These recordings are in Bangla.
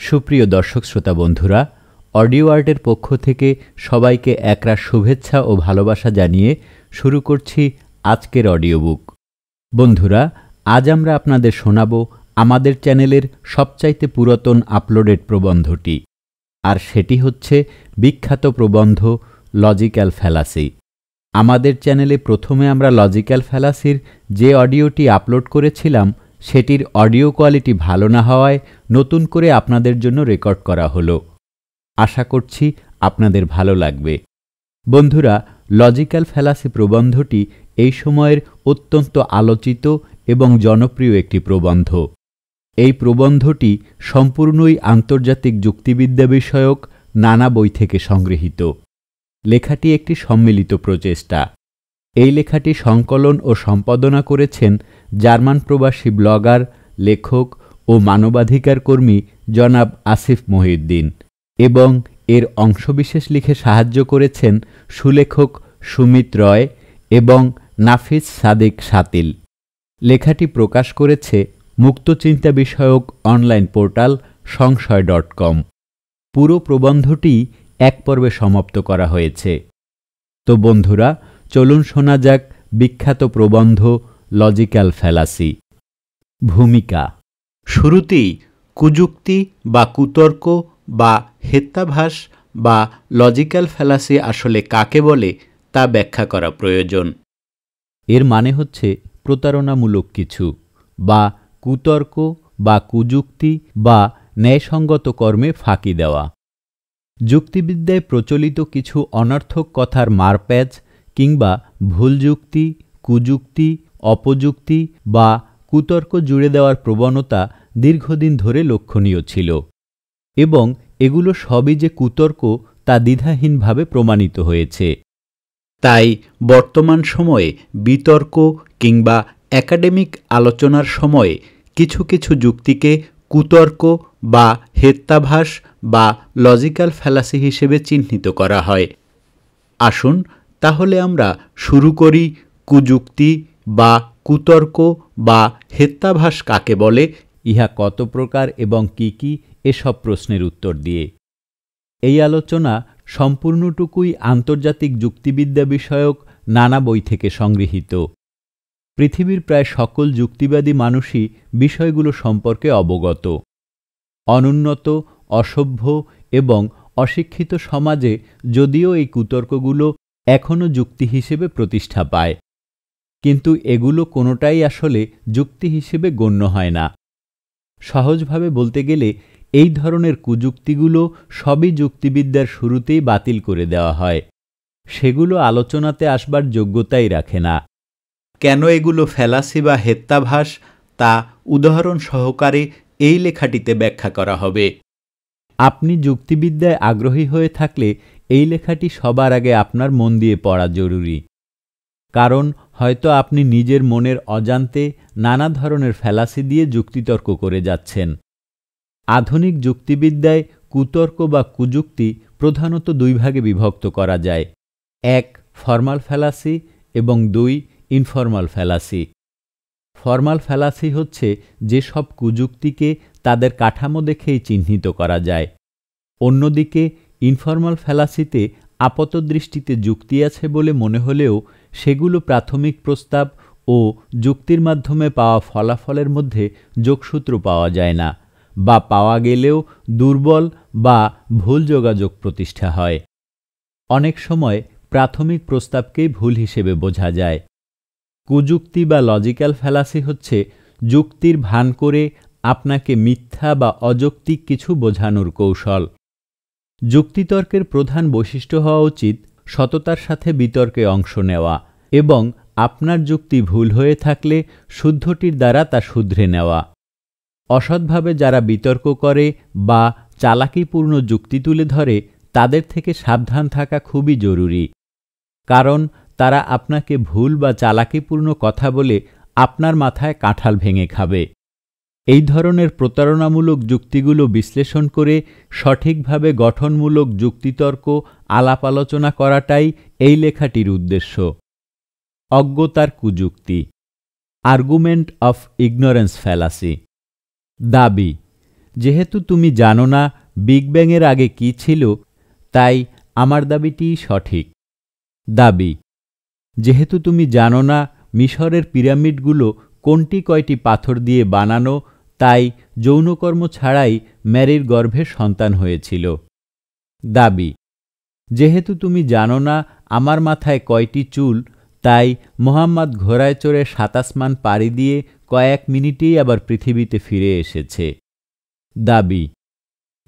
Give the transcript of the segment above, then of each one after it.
সুপ্রিয় দর্শক শ্রোতা বন্ধুরা, অডিও আর্টের পক্ষ থেকে সবাইকে একরাশ শুভেচ্ছা ও ভালোবাসা জানিয়ে শুরু করছি আজকের অডিও বুক। বন্ধুরা, আজ আমরা আপনাদের শোনাব আমাদের চ্যানেলের সবচাইতে পুরাতন আপলোডেড প্রবন্ধটি, আর সেটি হচ্ছে বিখ্যাত প্রবন্ধ লজিক্যাল ফ্যালাসি। আমাদের চ্যানেলে প্রথমে আমরা লজিক্যাল ফ্যালাসির যে অডিওটি আপলোড করেছিলাম সেটির অডিও কোয়ালিটি ভালো না হওয়ায় নতুন করে আপনাদের জন্য রেকর্ড করা হলো। আশা করছি আপনাদের ভালো লাগবে। বন্ধুরা, লজিক্যাল ফ্যালাসি প্রবন্ধটি এই সময়ের অত্যন্ত আলোচিত এবং জনপ্রিয় একটি প্রবন্ধ। এই প্রবন্ধটি সম্পূর্ণই আন্তর্জাতিক যুক্তিবিদ্যা বিষয়ক নানা বই থেকে সংগৃহীত। লেখাটি একটি সম্মিলিত প্রচেষ্টা। এই লেখাটি সংকলন ও সম্পাদনা করেছেন জার্মান প্রবাসী ব্লগার, লেখক ও মানবাধিকার কর্মী জনাব আসিফ মহিউদ্দিন, এবং এর অংশবিশেষ লিখে সাহায্য করেছেন সুলেখক সুমিত রয় এবং নাফিস সাদিক সাতিল। লেখাটি প্রকাশ করেছে মুক্তচিন্তা বিষয়ক অনলাইন পোর্টাল সংশয়.com। পুরো প্রবন্ধটি এক পর্বে সমাপ্ত করা হয়েছে। তো বন্ধুরা, চলুন শোনা যাক বিখ্যাত প্রবন্ধ লজিক্যাল ফ্যালাসি। ভূমিকা। শুরুতেই কুযুক্তি বা কুতর্ক বা হেত্যাভাস বা লজিক্যাল ফ্যালাসি আসলে কাকে বলে তা ব্যাখ্যা করা প্রয়োজন। এর মানে হচ্ছে প্রতারণামূলক কিছু, বা কুতর্ক বা কুযুক্তি বা ন্যায়সঙ্গত কর্মে ফাঁকি দেওয়া। যুক্তিবিদ্যায় প্রচলিত কিছু অনর্থক কথার মারপ্যাচ কিংবা ভুল যুক্তি, কুযুক্তি, অপযুক্তি বা কুতর্ক জুড়ে দেওয়ার প্রবণতা দীর্ঘদিন ধরে লক্ষণীয় ছিল, এবং এগুলো সবই যে কুতর্ক তা দ্বিধাহীনভাবে প্রমাণিত হয়েছে। তাই বর্তমান সময়ে বিতর্ক কিংবা একাডেমিক আলোচনার সময়ে কিছু কিছু যুক্তিকে কুতর্ক বা হেত্যাভাস বা লজিক্যাল ফ্যালাসি হিসেবে চিহ্নিত করা হয়। আসুন তাহলে আমরা শুরু করি কুযুক্তি বা কুতর্ক বা হেত্যাভাস কাকে বলে, ইহা কত প্রকার এবং কি কি, এসব প্রশ্নের উত্তর দিয়ে। এই আলোচনা সম্পূর্ণটুকুই আন্তর্জাতিক যুক্তিবিদ্যা বিষয়ক নানা বই থেকে সংগৃহীত। পৃথিবীর প্রায় সকল যুক্তিবাদী মানুষই বিষয়গুলো সম্পর্কে অবগত। অনুন্নত, অসভ্য এবং অশিক্ষিত সমাজে যদিও এই কুতর্কগুলো এখনও যুক্তি হিসেবে প্রতিষ্ঠা পায়, কিন্তু এগুলো কোনোটাই আসলে যুক্তি হিসেবে গণ্য হয় না। সহজভাবে বলতে গেলে এই ধরনের কুযুক্তিগুলো সবই যুক্তিবিদ্যার শুরুতেই বাতিল করে দেওয়া হয়। সেগুলো আলোচনাতে আসবার যোগ্যতাই রাখে না। কেন এগুলো ফ্যালাসি বা হেত্যাভাস তা উদাহরণ সহকারে এই লেখাটিতে ব্যাখ্যা করা হবে। আপনি যুক্তিবিদ্যায় আগ্রহী হয়ে থাকলে এই লেখাটি সবার আগে আপনার মন দিয়ে পড়া জরুরি, কারণ হয়তো আপনি নিজের মনের অজান্তে নানা ধরনের ফ্যালাসি দিয়ে যুক্তিতর্ক করে যাচ্ছেন। আধুনিক যুক্তিবিদ্যায় কুতর্ক বা কুযুক্তি প্রধানত দুই ভাগে বিভক্ত করা যায়: 1 ফর্মাল ফ্যালাসি এবং 2 ইনফর্মাল ফ্যালাসি। ফর্মাল ফ্যালাসি হচ্ছে যেসব কুযুক্তিকে তাদের কাঠামো দেখেই চিহ্নিত করা যায়। অন্যদিকে ইনফর্মাল ফ্যালাসিতে আপাতদৃষ্টিতে যুক্তি আছে বলে মনে হলেও সেগুলো প্রাথমিক প্রস্তাব ও যুক্তির মাধ্যমে পাওয়া ফলাফলের মধ্যে যোগসূত্র পাওয়া যায় না, বা পাওয়া গেলেও দুর্বল বা ভুল যোগাযোগ প্রতিষ্ঠা হয়। অনেক সময় প্রাথমিক প্রস্তাবকেই ভুল হিসেবে বোঝা যায়। কুযুক্তি বা লজিক্যাল ফ্যালাসি হচ্ছে যুক্তির ভান করে আপনাকে মিথ্যা বা অযৌক্তিক কিছু বোঝানোর কৌশল। যুক্তিতর্কের প্রধান বৈশিষ্ট্য হওয়া উচিত সততার সাথে বিতর্কে অংশ নেওয়া এবং আপনার যুক্তি ভুল হয়ে থাকলে শুদ্ধটির দ্বারা তা শুধরে নেওয়া। অসৎভাবে যারা বিতর্ক করে বা চালাকিপূর্ণ যুক্তি তুলে ধরে তাদের থেকে সাবধান থাকা খুবই জরুরি, কারণ তারা আপনাকে ভুল বা চালাকিপূর্ণ কথা বলে আপনার মাথায় কাঁঠাল ভেঙে খাবে। এই ধরনের প্রতারণামূলক যুক্তিগুলো বিশ্লেষণ করে সঠিকভাবে গঠনমূলক যুক্তিতর্ক আলাপ আলোচনা করাটাই এই লেখাটির উদ্দেশ্য। অজ্ঞতার কুযুক্তি, আর্গুমেন্ট অফ ইগনোরেন্স ফ্যালাসি। দাবি: যেহেতু তুমি জানো না বিগ ব্যাংয়ের আগে কি ছিল, তাই আমার দাবিটিই সঠিক। দাবি: যেহেতু তুমি জানো না মিশরের পিরামিডগুলো কোনটি কয়টি পাথর দিয়ে বানানো, তাই যৌনকর্ম ছাড়াই ম্যারির গর্ভে সন্তান হয়েছিল। দাবি: যেহেতু তুমি জানো না আমার মাথায় কয়টি চুল, তাই মুহাম্মদ ঘোড়ায় চড়ে ৭ আসমান পাড়ি দিয়ে কয়েক মিনিটেই আবার পৃথিবীতে ফিরে এসেছে। দাবি: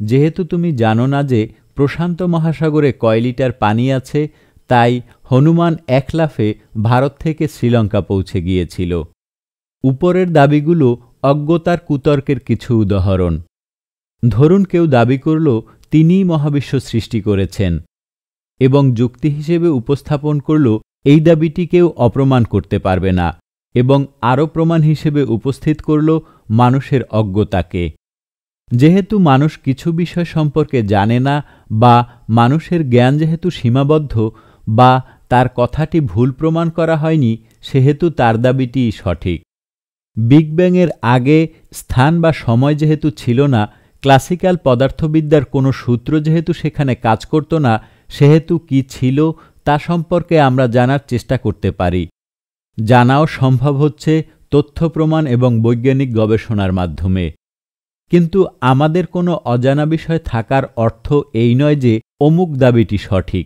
যেহেতু তুমি জানো না যে প্রশান্ত মহাসাগরে কয় লিটার পানি আছে, তাই হনুমান এক লাফে ভারত থেকে শ্রীলঙ্কা পৌঁছে গিয়েছিল। উপরের দাবিগুলো অজ্ঞতার কুতর্কের কিছু উদাহরণ। ধরুন কেউ দাবি করল তিনিই মহাবিশ্ব সৃষ্টি করেছেন এবং যুক্তি হিসেবে উপস্থাপন করল এই দাবিটি কেউ অপ্রমাণ করতে পারবে না, এবং আরও প্রমাণ হিসেবে উপস্থিত করল মানুষের অজ্ঞতাকে। যেহেতু মানুষ কিছু বিষয় সম্পর্কে জানে না, বা মানুষের জ্ঞান যেহেতু সীমাবদ্ধ, বা তার কথাটি ভুল প্রমাণ করা হয়নি, সেহেতু তার দাবিটিই সঠিক। বিগ ব্যাংয়ের আগে স্থান বা সময় যেহেতু ছিল না, ক্লাসিক্যাল পদার্থবিদ্যার কোনো সূত্র যেহেতু সেখানে কাজ করত না, সেহেতু কি ছিল তা সম্পর্কে আমরা জানার চেষ্টা করতে পারি। জানাও সম্ভব হচ্ছে তথ্য প্রমাণ এবং বৈজ্ঞানিক গবেষণার মাধ্যমে। কিন্তু আমাদের কোনো অজানা বিষয় থাকার অর্থ এই নয় যে অমুক দাবিটি সঠিক।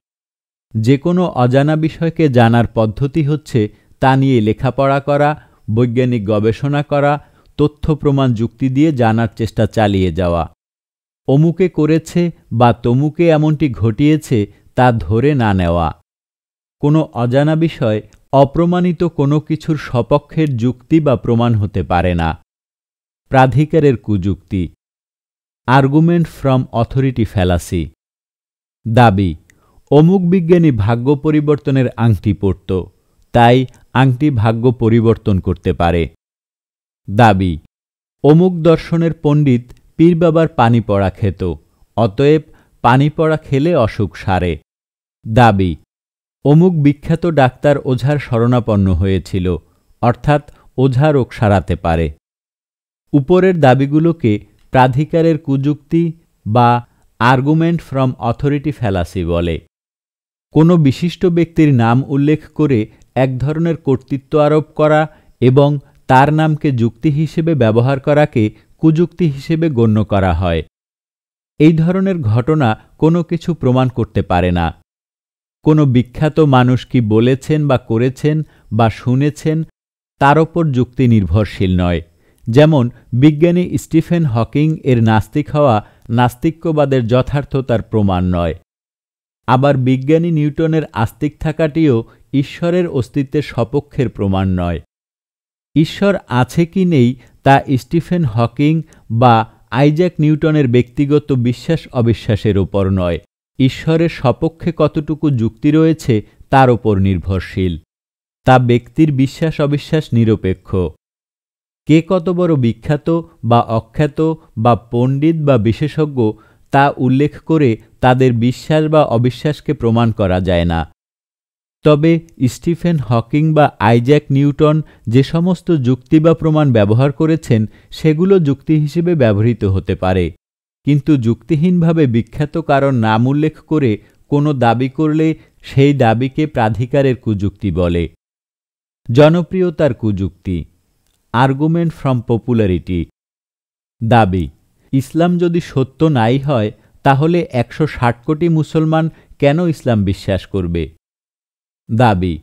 যে কোনো অজানা বিষয়কে জানার পদ্ধতি হচ্ছে তা নিয়ে লেখাপড়া করা, বৈজ্ঞানিক গবেষণা করা, তথ্য প্রমাণ যুক্তি দিয়ে জানার চেষ্টা চালিয়ে যাওয়া। অমুকে করেছে বা তমুকে এমনটি ঘটিয়েছে তা ধরে না নেওয়া। কোনো অজানা বিষয় অপ্রমাণিত কোনো কিছুর সপক্ষের যুক্তি বা প্রমাণ হতে পারে না। প্রাধিকারের কুযুক্তি, আর্গুমেন্ট ফ্রম অথরিটি ফ্যালাসি। দাবি: অমুক বিজ্ঞানী ভাগ্য পরিবর্তনের আংটি পরত, তাই আংটি ভাগ্য পরিবর্তন করতে পারে। দাবি: অমুক দর্শনের পণ্ডিত পীর বাবার পানি পড়া খেত, অতএব পানি পড়া খেলে অসুখ সারে। দাবি: অমুক বিখ্যাত ডাক্তার ওঝার শরণাপন্ন হয়েছিল, অর্থাৎ ওঝা রোগ সারাতে পারে। উপরের দাবিগুলোকে প্রাধিকারের কুযুক্তি বা আর্গুমেন্ট ফ্রম অথরিটি ফ্যালাসি বলে। কোনো বিশিষ্ট ব্যক্তির নাম উল্লেখ করে এক ধরনের কর্তৃত্ব আরোপ করা এবং তার নামকে যুক্তি হিসেবে ব্যবহার করাকে কুযুক্তি হিসেবে গণ্য করা হয়। এই ধরনের ঘটনা কোনো কিছু প্রমাণ করতে পারে না। কোনো বিখ্যাত মানুষ কি বলেছেন বা করেছেন বা শুনেছেন তার ওপর যুক্তি নির্ভরশীল নয়। যেমন বিজ্ঞানী স্টিফেন হকিং এর নাস্তিক হওয়া নাস্তিক্যবাদের যথার্থতার প্রমাণ নয়। আবার বিজ্ঞানী নিউটনের আস্তিক থাকাটিও ঈশ্বরের অস্তিত্বের সপক্ষের প্রমাণ নয়। ঈশ্বর আছে কি নেই তা স্টিফেন হকিং বা আইজ্যাক নিউটনের ব্যক্তিগত বিশ্বাস অবিশ্বাসের ওপর নয়, ঈশ্বরের সপক্ষে কতটুকু যুক্তি রয়েছে তার ওপর নির্ভরশীল। তা ব্যক্তির বিশ্বাস অবিশ্বাস নিরপেক্ষ। কে কত বড় বিখ্যাত বা অখ্যাত বা পণ্ডিত বা বিশেষজ্ঞ তা উল্লেখ করে তাদের বিশ্বাস বা অবিশ্বাসকে প্রমাণ করা যায় না। তবে স্টিফেন হকিং বা আইজ্যাক নিউটন যে সমস্ত যুক্তি বা প্রমাণ ব্যবহার করেছেন সেগুলো যুক্তি হিসেবে ব্যবহৃত হতে পারে, কিন্তু যুক্তিহীনভাবে বিখ্যাত কারণ নাম উল্লেখ করে কোনো দাবি করলে সেই দাবিকে প্রাধিকারের কুযুক্তি বলে। জনপ্রিয়তার কুযুক্তি, আর্গুমেন্ট ফ্রম পপুলারিটি। দাবি: ইসলাম যদি সত্য নাই হয় তাহলে ১৬০ কোটি মুসলমান কেন ইসলাম বিশ্বাস করবে? দাবি: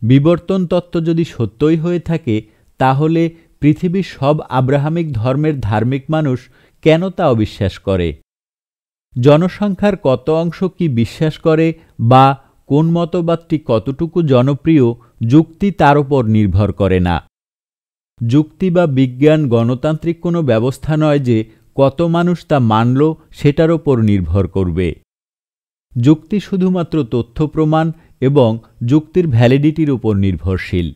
বিবর্তন তত্ত্ব যদি সত্যই হয়ে থাকে তাহলে পৃথিবীর সব আব্রাহামিক ধর্মের ধার্মিক মানুষ কেন তা অবিশ্বাস করে? জনসংখ্যার কত অংশ কি বিশ্বাস করে বা কোন মতবাদটি কতটুকু জনপ্রিয় যুক্তি তার উপর নির্ভর করে না। যুক্তি বা বিজ্ঞান গণতান্ত্রিক কোনো ব্যবস্থা নয় যে কত মানুষ তা মানল সেটার ওপর নির্ভর করবে। যুক্তি শুধুমাত্র তথ্য প্রমাণ এবং যুক্তির ভ্যালিডিটির উপর নির্ভরশীল।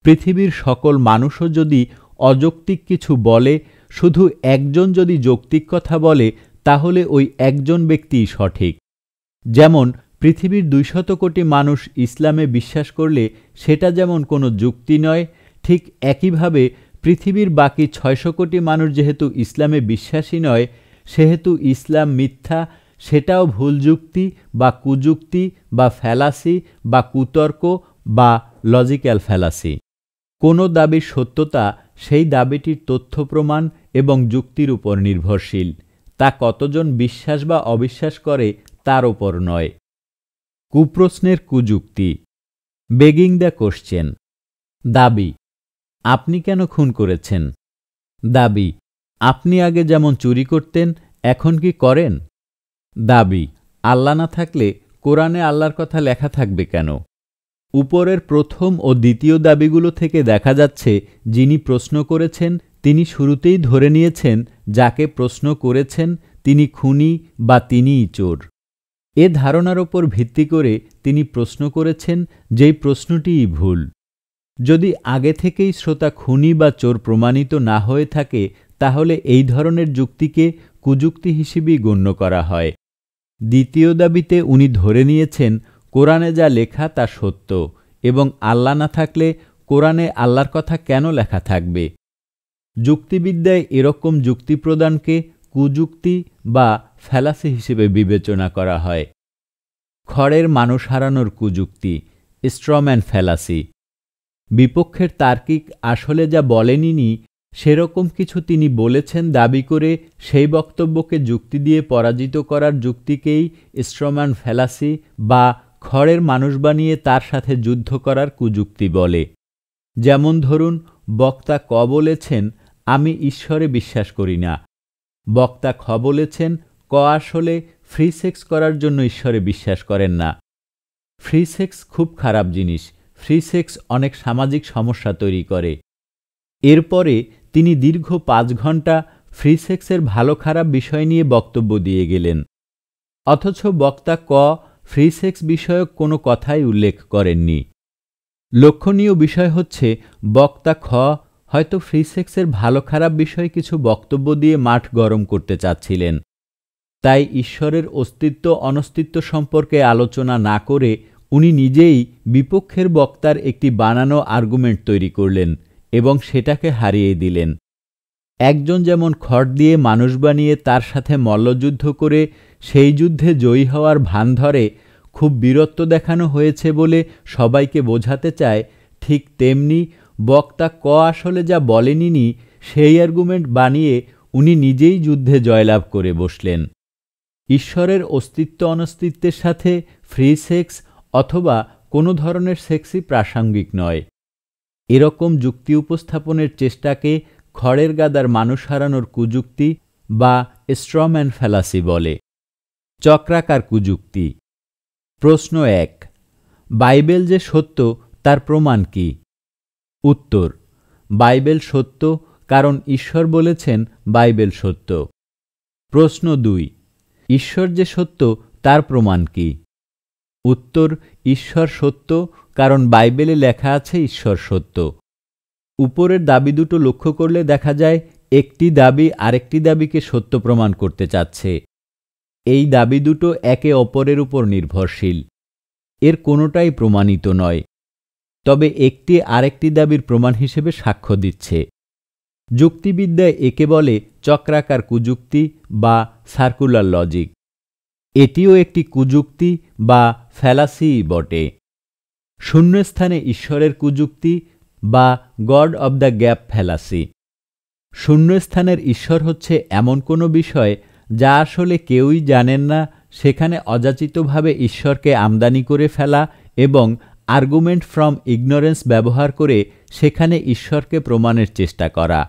পৃথিবীর সকল মানুষও যদি অযৌক্তিক কিছু বলে, শুধু একজন যদি যৌক্তিক কথা বলে, তাহলে ওই একজন ব্যক্তিই সঠিক। যেমন পৃথিবীর ২০০ কোটি মানুষ ইসলামে বিশ্বাস করলে সেটা যেমন কোনো যুক্তি নয়, ঠিক একইভাবে পৃথিবীর বাকি 600 কোটি মানুষ যেহেতু ইসলামে বিশ্বাসী নয়, সেহেতু ইসলাম মিথ্যা, সেটাও ভুল যুক্তি বা কুযুক্তি বা ফ্যালাসি বা কুতর্ক বা লজিক্যাল ফ্যালাসি। কোনো দাবির সত্যতা সেই দাবিটির তথ্য প্রমাণ এবং যুক্তির উপর নির্ভরশীল, তা কতজন বিশ্বাস বা অবিশ্বাস করে তার ওপর নয়। কুপ্রশ্নের কুযুক্তি, বেগিং দ্য কোশ্চেন। দাবি, আপনি কেন খুন করেছেন? দাবি, আপনি আগে যেমন চুরি করতেন এখন কি করেন? দাবি, আল্লাহ না থাকলে কোরআনে আল্লাহর কথা লেখা থাকবে কেন? উপরের প্রথম ও দ্বিতীয় দাবিগুলো থেকে দেখা যাচ্ছে যিনি প্রশ্ন করেছেন তিনি শুরুতেই ধরে নিয়েছেন যাকে প্রশ্ন করেছেন তিনি খুনি বা তিনিই চোর। এ ধারণার ওপর ভিত্তি করে তিনি প্রশ্ন করেছেন যেই প্রশ্নটিই ভুল। যদি আগে থেকেই শ্রোতা খুনি বা চোর প্রমাণিত না হয়ে থাকে তাহলে এই ধরনের যুক্তিকে কুযুক্তি হিসেবেই গণ্য করা হয়। দ্বিতীয় দাবিতে উনি ধরে নিয়েছেন কোরআনে যা লেখা তা সত্য এবং আল্লাহ না থাকলে কোরআনে আল্লাহর কথা কেন লেখা থাকবে। যুক্তিবিদ্যায় এরকম যুক্তি প্রদানকে কুযুক্তি বা ফ্যালাসি হিসেবে বিবেচনা করা হয়। খড়ের মানুষ হারানোর কুযুক্তি, স্ট্রম্যান ফ্যালাসি। বিপক্ষের তার্কিক আসলে যা বলেননি সেরকম কিছু তিনি বলেছেন দাবি করে সেই বক্তব্যকে যুক্তি দিয়ে পরাজিত করার যুক্তিকেই স্ট্রম্যান ফ্যালাসি বা খড়ের মানুষ বানিয়ে তার সাথে যুদ্ধ করার কুযুক্তি বলে। যেমন ধরুন, বক্তা ক বলেছেন আমি ঈশ্বরে বিশ্বাস করি না। বক্তা খ বলেছেন ক আসলে ফ্রি সেক্স করার জন্য ঈশ্বরে বিশ্বাস করেন না। ফ্রি সেক্স খুব খারাপ জিনিস, ফ্রি সেক্স অনেক সামাজিক সমস্যা তৈরি করে। এরপরে তিনি দীর্ঘ 5 ঘন্টা ফ্রি সেক্সের ভালো খারাপ বিষয় নিয়ে বক্তব্য দিয়ে গেলেন, অথচ বক্তা ক ফ্রি সেক্স বিষয়ক কোনো কথাই উল্লেখ করেননি। লক্ষণীয় বিষয় হচ্ছে বক্তা খ হয়তো ফ্রি সেক্সের ভালো খারাপ বিষয়ে কিছু বক্তব্য দিয়ে মাঠ গরম করতে চাচ্ছিলেন। তাই ঈশ্বরের অস্তিত্ব অনস্তিত্ব সম্পর্কে আলোচনা না করে উনি নিজেই বিপক্ষের বক্তার একটি বানানো আর্গুমেন্ট তৈরি করলেন এবং সেটাকে হারিয়ে দিলেন। একজন যেমন খড় দিয়ে মানুষ বানিয়ে তার সাথে মল্লযুদ্ধ করে সেই যুদ্ধে জয়ী হওয়ার ভান ধরে খুব বীরত্ব দেখানো হয়েছে বলে সবাইকে বোঝাতে চায়, ঠিক তেমনি বক্তা ক আসলে যা বলেননি সেই আর্গুমেন্ট বানিয়ে উনি নিজেই যুদ্ধে জয়লাভ করে বসলেন। ঈশ্বরের অস্তিত্ব অনস্তিত্বের সাথে ফ্রি সেক্স অথবা কোনো ধরনের সেক্সই প্রাসঙ্গিক নয়। এরকম যুক্তি উপস্থাপনের চেষ্টাকে খড়ের গাদার মানুষ হারানোর কুযুক্তি বা স্ট্রম্যান ফ্যালাসি বলে। চক্রাকার কুযুক্তি। প্রশ্ন 1, বাইবেল যে সত্য তার প্রমাণ কি? উত্তর, বাইবেল সত্য কারণ ঈশ্বর বলেছেন বাইবেল সত্য। প্রশ্ন 2, ঈশ্বর যে সত্য তার প্রমাণ কি? উত্তর, ঈশ্বর সত্য কারণ বাইবেলে লেখা আছে ঈশ্বর সত্য। উপরের দাবি দুটো লক্ষ্য করলে দেখা যায় একটি দাবি আরেকটি দাবিকে সত্য প্রমাণ করতে চাচ্ছে। এই দাবি দুটো একে অপরের উপর নির্ভরশীল, এর কোনোটাই প্রমাণিত নয়, তবে একটি আরেকটি দাবির প্রমাণ হিসেবে সাক্ষ্য দিচ্ছে। যুক্তিবিদ্যায় একে বলে চক্রাকার কুযুক্তি বা সার্কুলার লজিক। এটিও একটি কুযুক্তি বা ফ্যালাসিই বটে। শূন্যস্থানে ঈশ্বরের কুযুক্তি বা god of the gap fallacy. শূন্যস্থানের ঈশ্বর হচ্ছে এমন কোনো বিষয় যা আসলে কেউই জানেন না, সেখানে অযাচিতভাবে ঈশ্বরকে আমদানি করে ফেলা এবং আর্গুমেন্ট ফ্রম ইগনোরেন্স ব্যবহার করে সেখানে ঈশ্বরকে প্রমাণের চেষ্টা করা।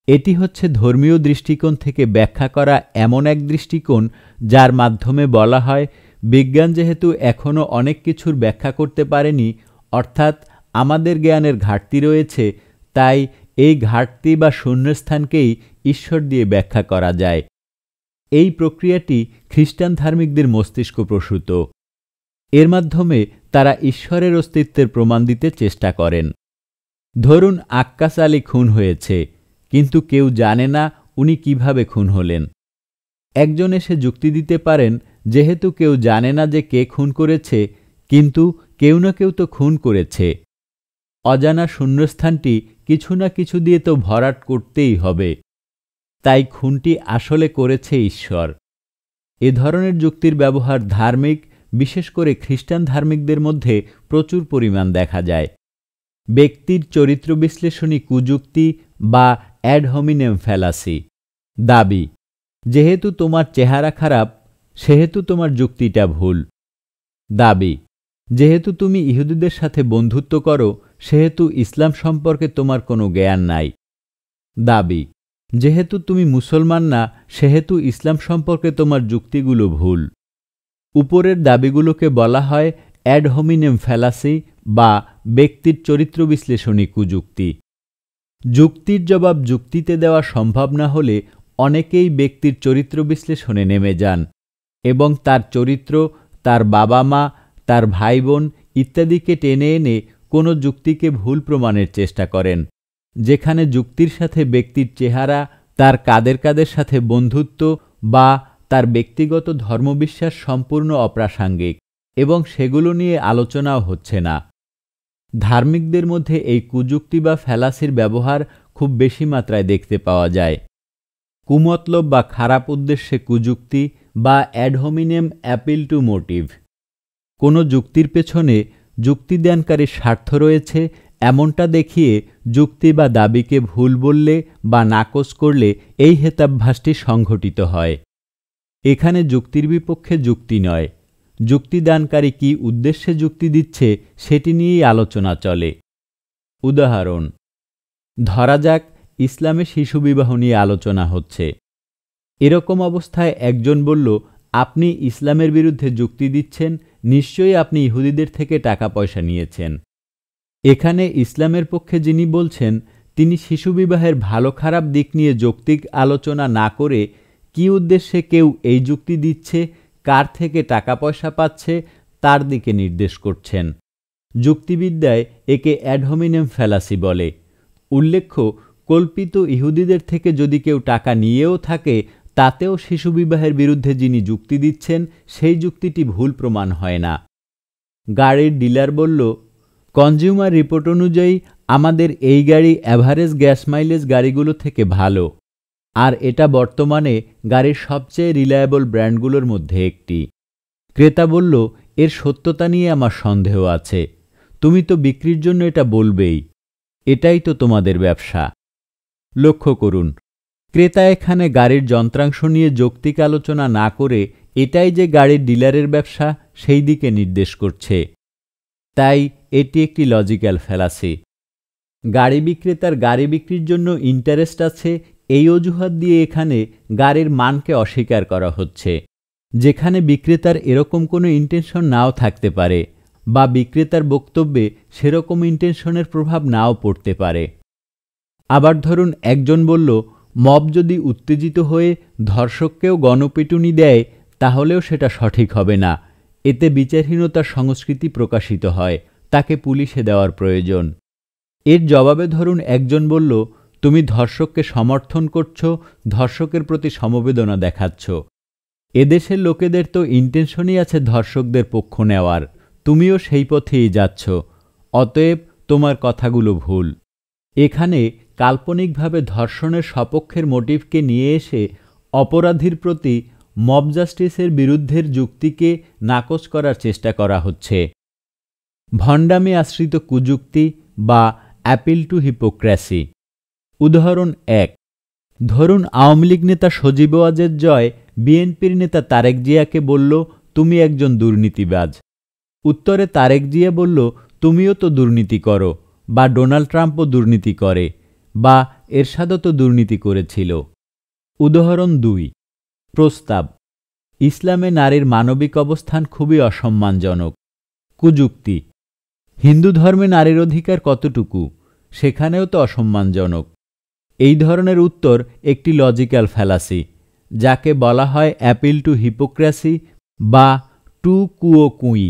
এটি হচ্ছে ধর্মীয় দৃষ্টিকোণ থেকে ব্যাখ্যা করা এমন এক দৃষ্টিকোণ যার মাধ্যমে বলা হয় বিজ্ঞান যেহেতু এখনও অনেক কিছুর ব্যাখ্যা করতে পারেনি, অর্থাৎ আমাদের জ্ঞানের ঘাটতি রয়েছে, তাই এই ঘাটতি বা শূন্যস্থানকেই ঈশ্বর দিয়ে ব্যাখ্যা করা যায়। এই প্রক্রিয়াটি খ্রিস্টান ধার্মিকদের মস্তিষ্ক প্রসূত। এর মাধ্যমে তারা ঈশ্বরের অস্তিত্বের প্রমাণ দিতে চেষ্টা করেন। ধরুন আক্কাস আলী খুন হয়েছে, কিন্তু কেউ জানে না উনি কিভাবে খুন হলেন। একজন এসে যুক্তি দিতে পারেন যেহেতু কেউ জানে না যে কে খুন করেছে, কিন্তু কেউ না কেউ তো খুন করেছে। অজানা শূন্যস্থানটি কিছু না কিছু দিয়ে তো ভরাট করতেই হবে। তাই খুনটি আসলে করেছে ঈশ্বর। এ ধরনের যুক্তির ব্যবহার ধার্মিক, বিশেষ করে খ্রিস্টান ধার্মিকদের মধ্যে প্রচুর পরিমাণ দেখা যায়। ব্যক্তির চরিত্র বিশ্লেষণী কুযুক্তি বা অ্যাড হোমিনেম ফ্যালাসি। দাবি: যেহেতু তোমার চেহারা খারাপ, সেহেতু তোমার যুক্তিটা ভুল। দাবি: যেহেতু তুমি ইহুদিদের সাথে বন্ধুত্ব করো, সেহেতু ইসলাম সম্পর্কে তোমার কোনো জ্ঞান নাই। দাবি: যেহেতু তুমি মুসলমান না, সেহেতু ইসলাম সম্পর্কে তোমার যুক্তিগুলো ভুল। উপরের দাবিগুলোকে বলা হয় অ্যাড হোমিনেম ফ্যালাসি বা ব্যক্তির চরিত্র বিশ্লেষণী কুযুক্তি। যুক্তির জবাব যুক্তিতে দেওয়া সম্ভব না হলে অনেকেই ব্যক্তির চরিত্র বিশ্লেষণে নেমে যান এবং তার চরিত্র, তার বাবা মা, তার ভাই বোন ইত্যাদিকে টেনে এনে কোনো যুক্তিকে ভুল প্রমাণের চেষ্টা করেন, যেখানে যুক্তির সাথে ব্যক্তির চেহারা, তার কাদের সাথে বন্ধুত্ব বা তার ব্যক্তিগত ধর্মবিশ্বাস সম্পূর্ণ অপ্রাসঙ্গিক এবং সেগুলো নিয়ে আলোচনাও হচ্ছে না। ধার্মিকদের মধ্যে এই কুযুক্তি বা ফ্যালাসির ব্যবহার খুব বেশি মাত্রায় দেখতে পাওয়া যায়। কুমতলব বা খারাপ উদ্দেশ্যে কুযুক্তি বা add hominem appeal two motive. কোনো যুক্তির পেছনে যুক্তিদানকারীর স্বার্থ রয়েছে এমনটা দেখিয়ে যুক্তি বা দাবিকে ভুল বললে বা নাকচ করলে এই হেতাভ্যাসটি সংঘটিত হয়। এখানে যুক্তির বিপক্ষে যুক্তি নয়, যুক্তিদানকারী কী উদ্দেশ্যে যুক্তি দিচ্ছে সেটি নিয়েই আলোচনা চলে। উদাহরণ: ধরা যাক ইসলামে শিশুবিবাহ নিয়ে আলোচনা হচ্ছে। এরকম অবস্থায় একজন বলল, আপনি ইসলামের বিরুদ্ধে যুক্তি দিচ্ছেন, নিশ্চয়ই আপনি ইহুদিদের থেকে টাকা পয়সা নিয়েছেন। এখানে ইসলামের পক্ষে যিনি বলছেন, তিনি শিশুবিবাহের ভালো খারাপ দিক নিয়ে যৌক্তিক আলোচনা না করে কী উদ্দেশ্যে কেউ এই যুক্তি দিচ্ছে, কার থেকে টাকা পয়সা পাচ্ছে, তার দিকে নির্দেশ করছেন। যুক্তিবিদ্যায় একে অ্যাড হোমিনেম ফ্যালাসি বলে। উল্লেখ্য, কল্পিত ইহুদিদের থেকে যদি কেউ টাকা নিয়েও থাকে, তাতেও শিশুবিবাহের বিরুদ্ধে যিনি যুক্তি দিচ্ছেন সেই যুক্তিটি ভুল প্রমাণ হয় না। গাড়ির ডিলার বলল, কনজিউমার রিপোর্ট অনুযায়ী আমাদের এই গাড়ি অ্যাভারেজ গ্যাস মাইলেজ গাড়িগুলো থেকে ভালো, আর এটা বর্তমানে গাড়ির সবচেয়ে রিলায়েবল ব্র্যান্ডগুলোর মধ্যে একটি। ক্রেতা বলল, এর সত্যতা নিয়ে আমার সন্দেহ আছে। তুমি তো বিক্রির জন্য এটা বলবেই, এটাই তো তোমাদের ব্যবসা। লক্ষ্য করুন, ক্রেতা এখানে গাড়ির যন্ত্রাংশ নিয়ে যৌক্তিক আলোচনা না করে এটাই যে গাড়ির ডিলারের ব্যবসা সেই দিকে নির্দেশ করছে। তাই এটি একটি লজিক্যাল ফ্যালাসি। গাড়ি বিক্রেতার গাড়ি বিক্রির জন্য ইন্টারেস্ট আছে, এই অজুহাত দিয়ে এখানে গাড়ির মানকে অস্বীকার করা হচ্ছে, যেখানে বিক্রেতার এরকম কোনো ইন্টেনশন নাও থাকতে পারে বা বিক্রেতার বক্তব্যে সেরকম ইন্টেনশনের প্রভাব নাও পড়তে পারে। আবার ধরুন, একজন বলল, মব যদি উত্তেজিত হয়ে ধর্ষককেও গণপিটুনি দেয়, তাহলেও সেটা সঠিক হবে না, এতে বিচারহীনতার সংস্কৃতি প্রকাশিত হয়, তাকে পুলিশে দেওয়ার প্রয়োজন। এর জবাবে ধরুন একজন বলল, তুমি ধর্ষককে সমর্থন করছো, ধর্ষকের প্রতি সমবেদনা দেখাচ্ছ। এদেশের লোকেদের তো ইন্টেনশনই আছে ধর্ষকদের পক্ষ নেওয়ার, তুমিও সেই পথেই যাচ্ছ, অতএব তোমার কথাগুলো ভুল। এখানে কাল্পনিকভাবে ধর্ষণের সপক্ষের মোটিভকে নিয়ে এসে অপরাধীর প্রতি মব জাস্টিসের বিরুদ্ধের যুক্তিকে নাকচ করার চেষ্টা করা হচ্ছে। ভণ্ডামি আশ্রিত কুযুক্তি বা অ্যাপিল টু হিপোক্রেসি। উদাহরণ 1: ধরুন আওয়ামী লীগ নেতা সজীব ওয়াজেদ জয় বিএনপির নেতা তারেক জিয়াকে বলল, তুমি একজন দুর্নীতিবাজ। উত্তরে তারেক জিয়া বলল, তুমিও তো দুর্নীতি করো, বা ডোনাল্ড ট্রাম্পও দুর্নীতি করে, বা এরশাদও তো দুর্নীতি করেছিল। উদাহরণ 2: প্রস্তাব: ইসলামে নারীর মানবিক অবস্থান খুবই অসম্মানজনক। কুযুক্তি: হিন্দু ধর্মে নারীর অধিকার কতটুকু, সেখানেও তো অসম্মানজনক। এই ধরনের উত্তর একটি লজিক্যাল ফ্যালাসি, যাকে বলা হয় অ্যাপিল টু হিপোক্রেসি বা টু কুও কুই।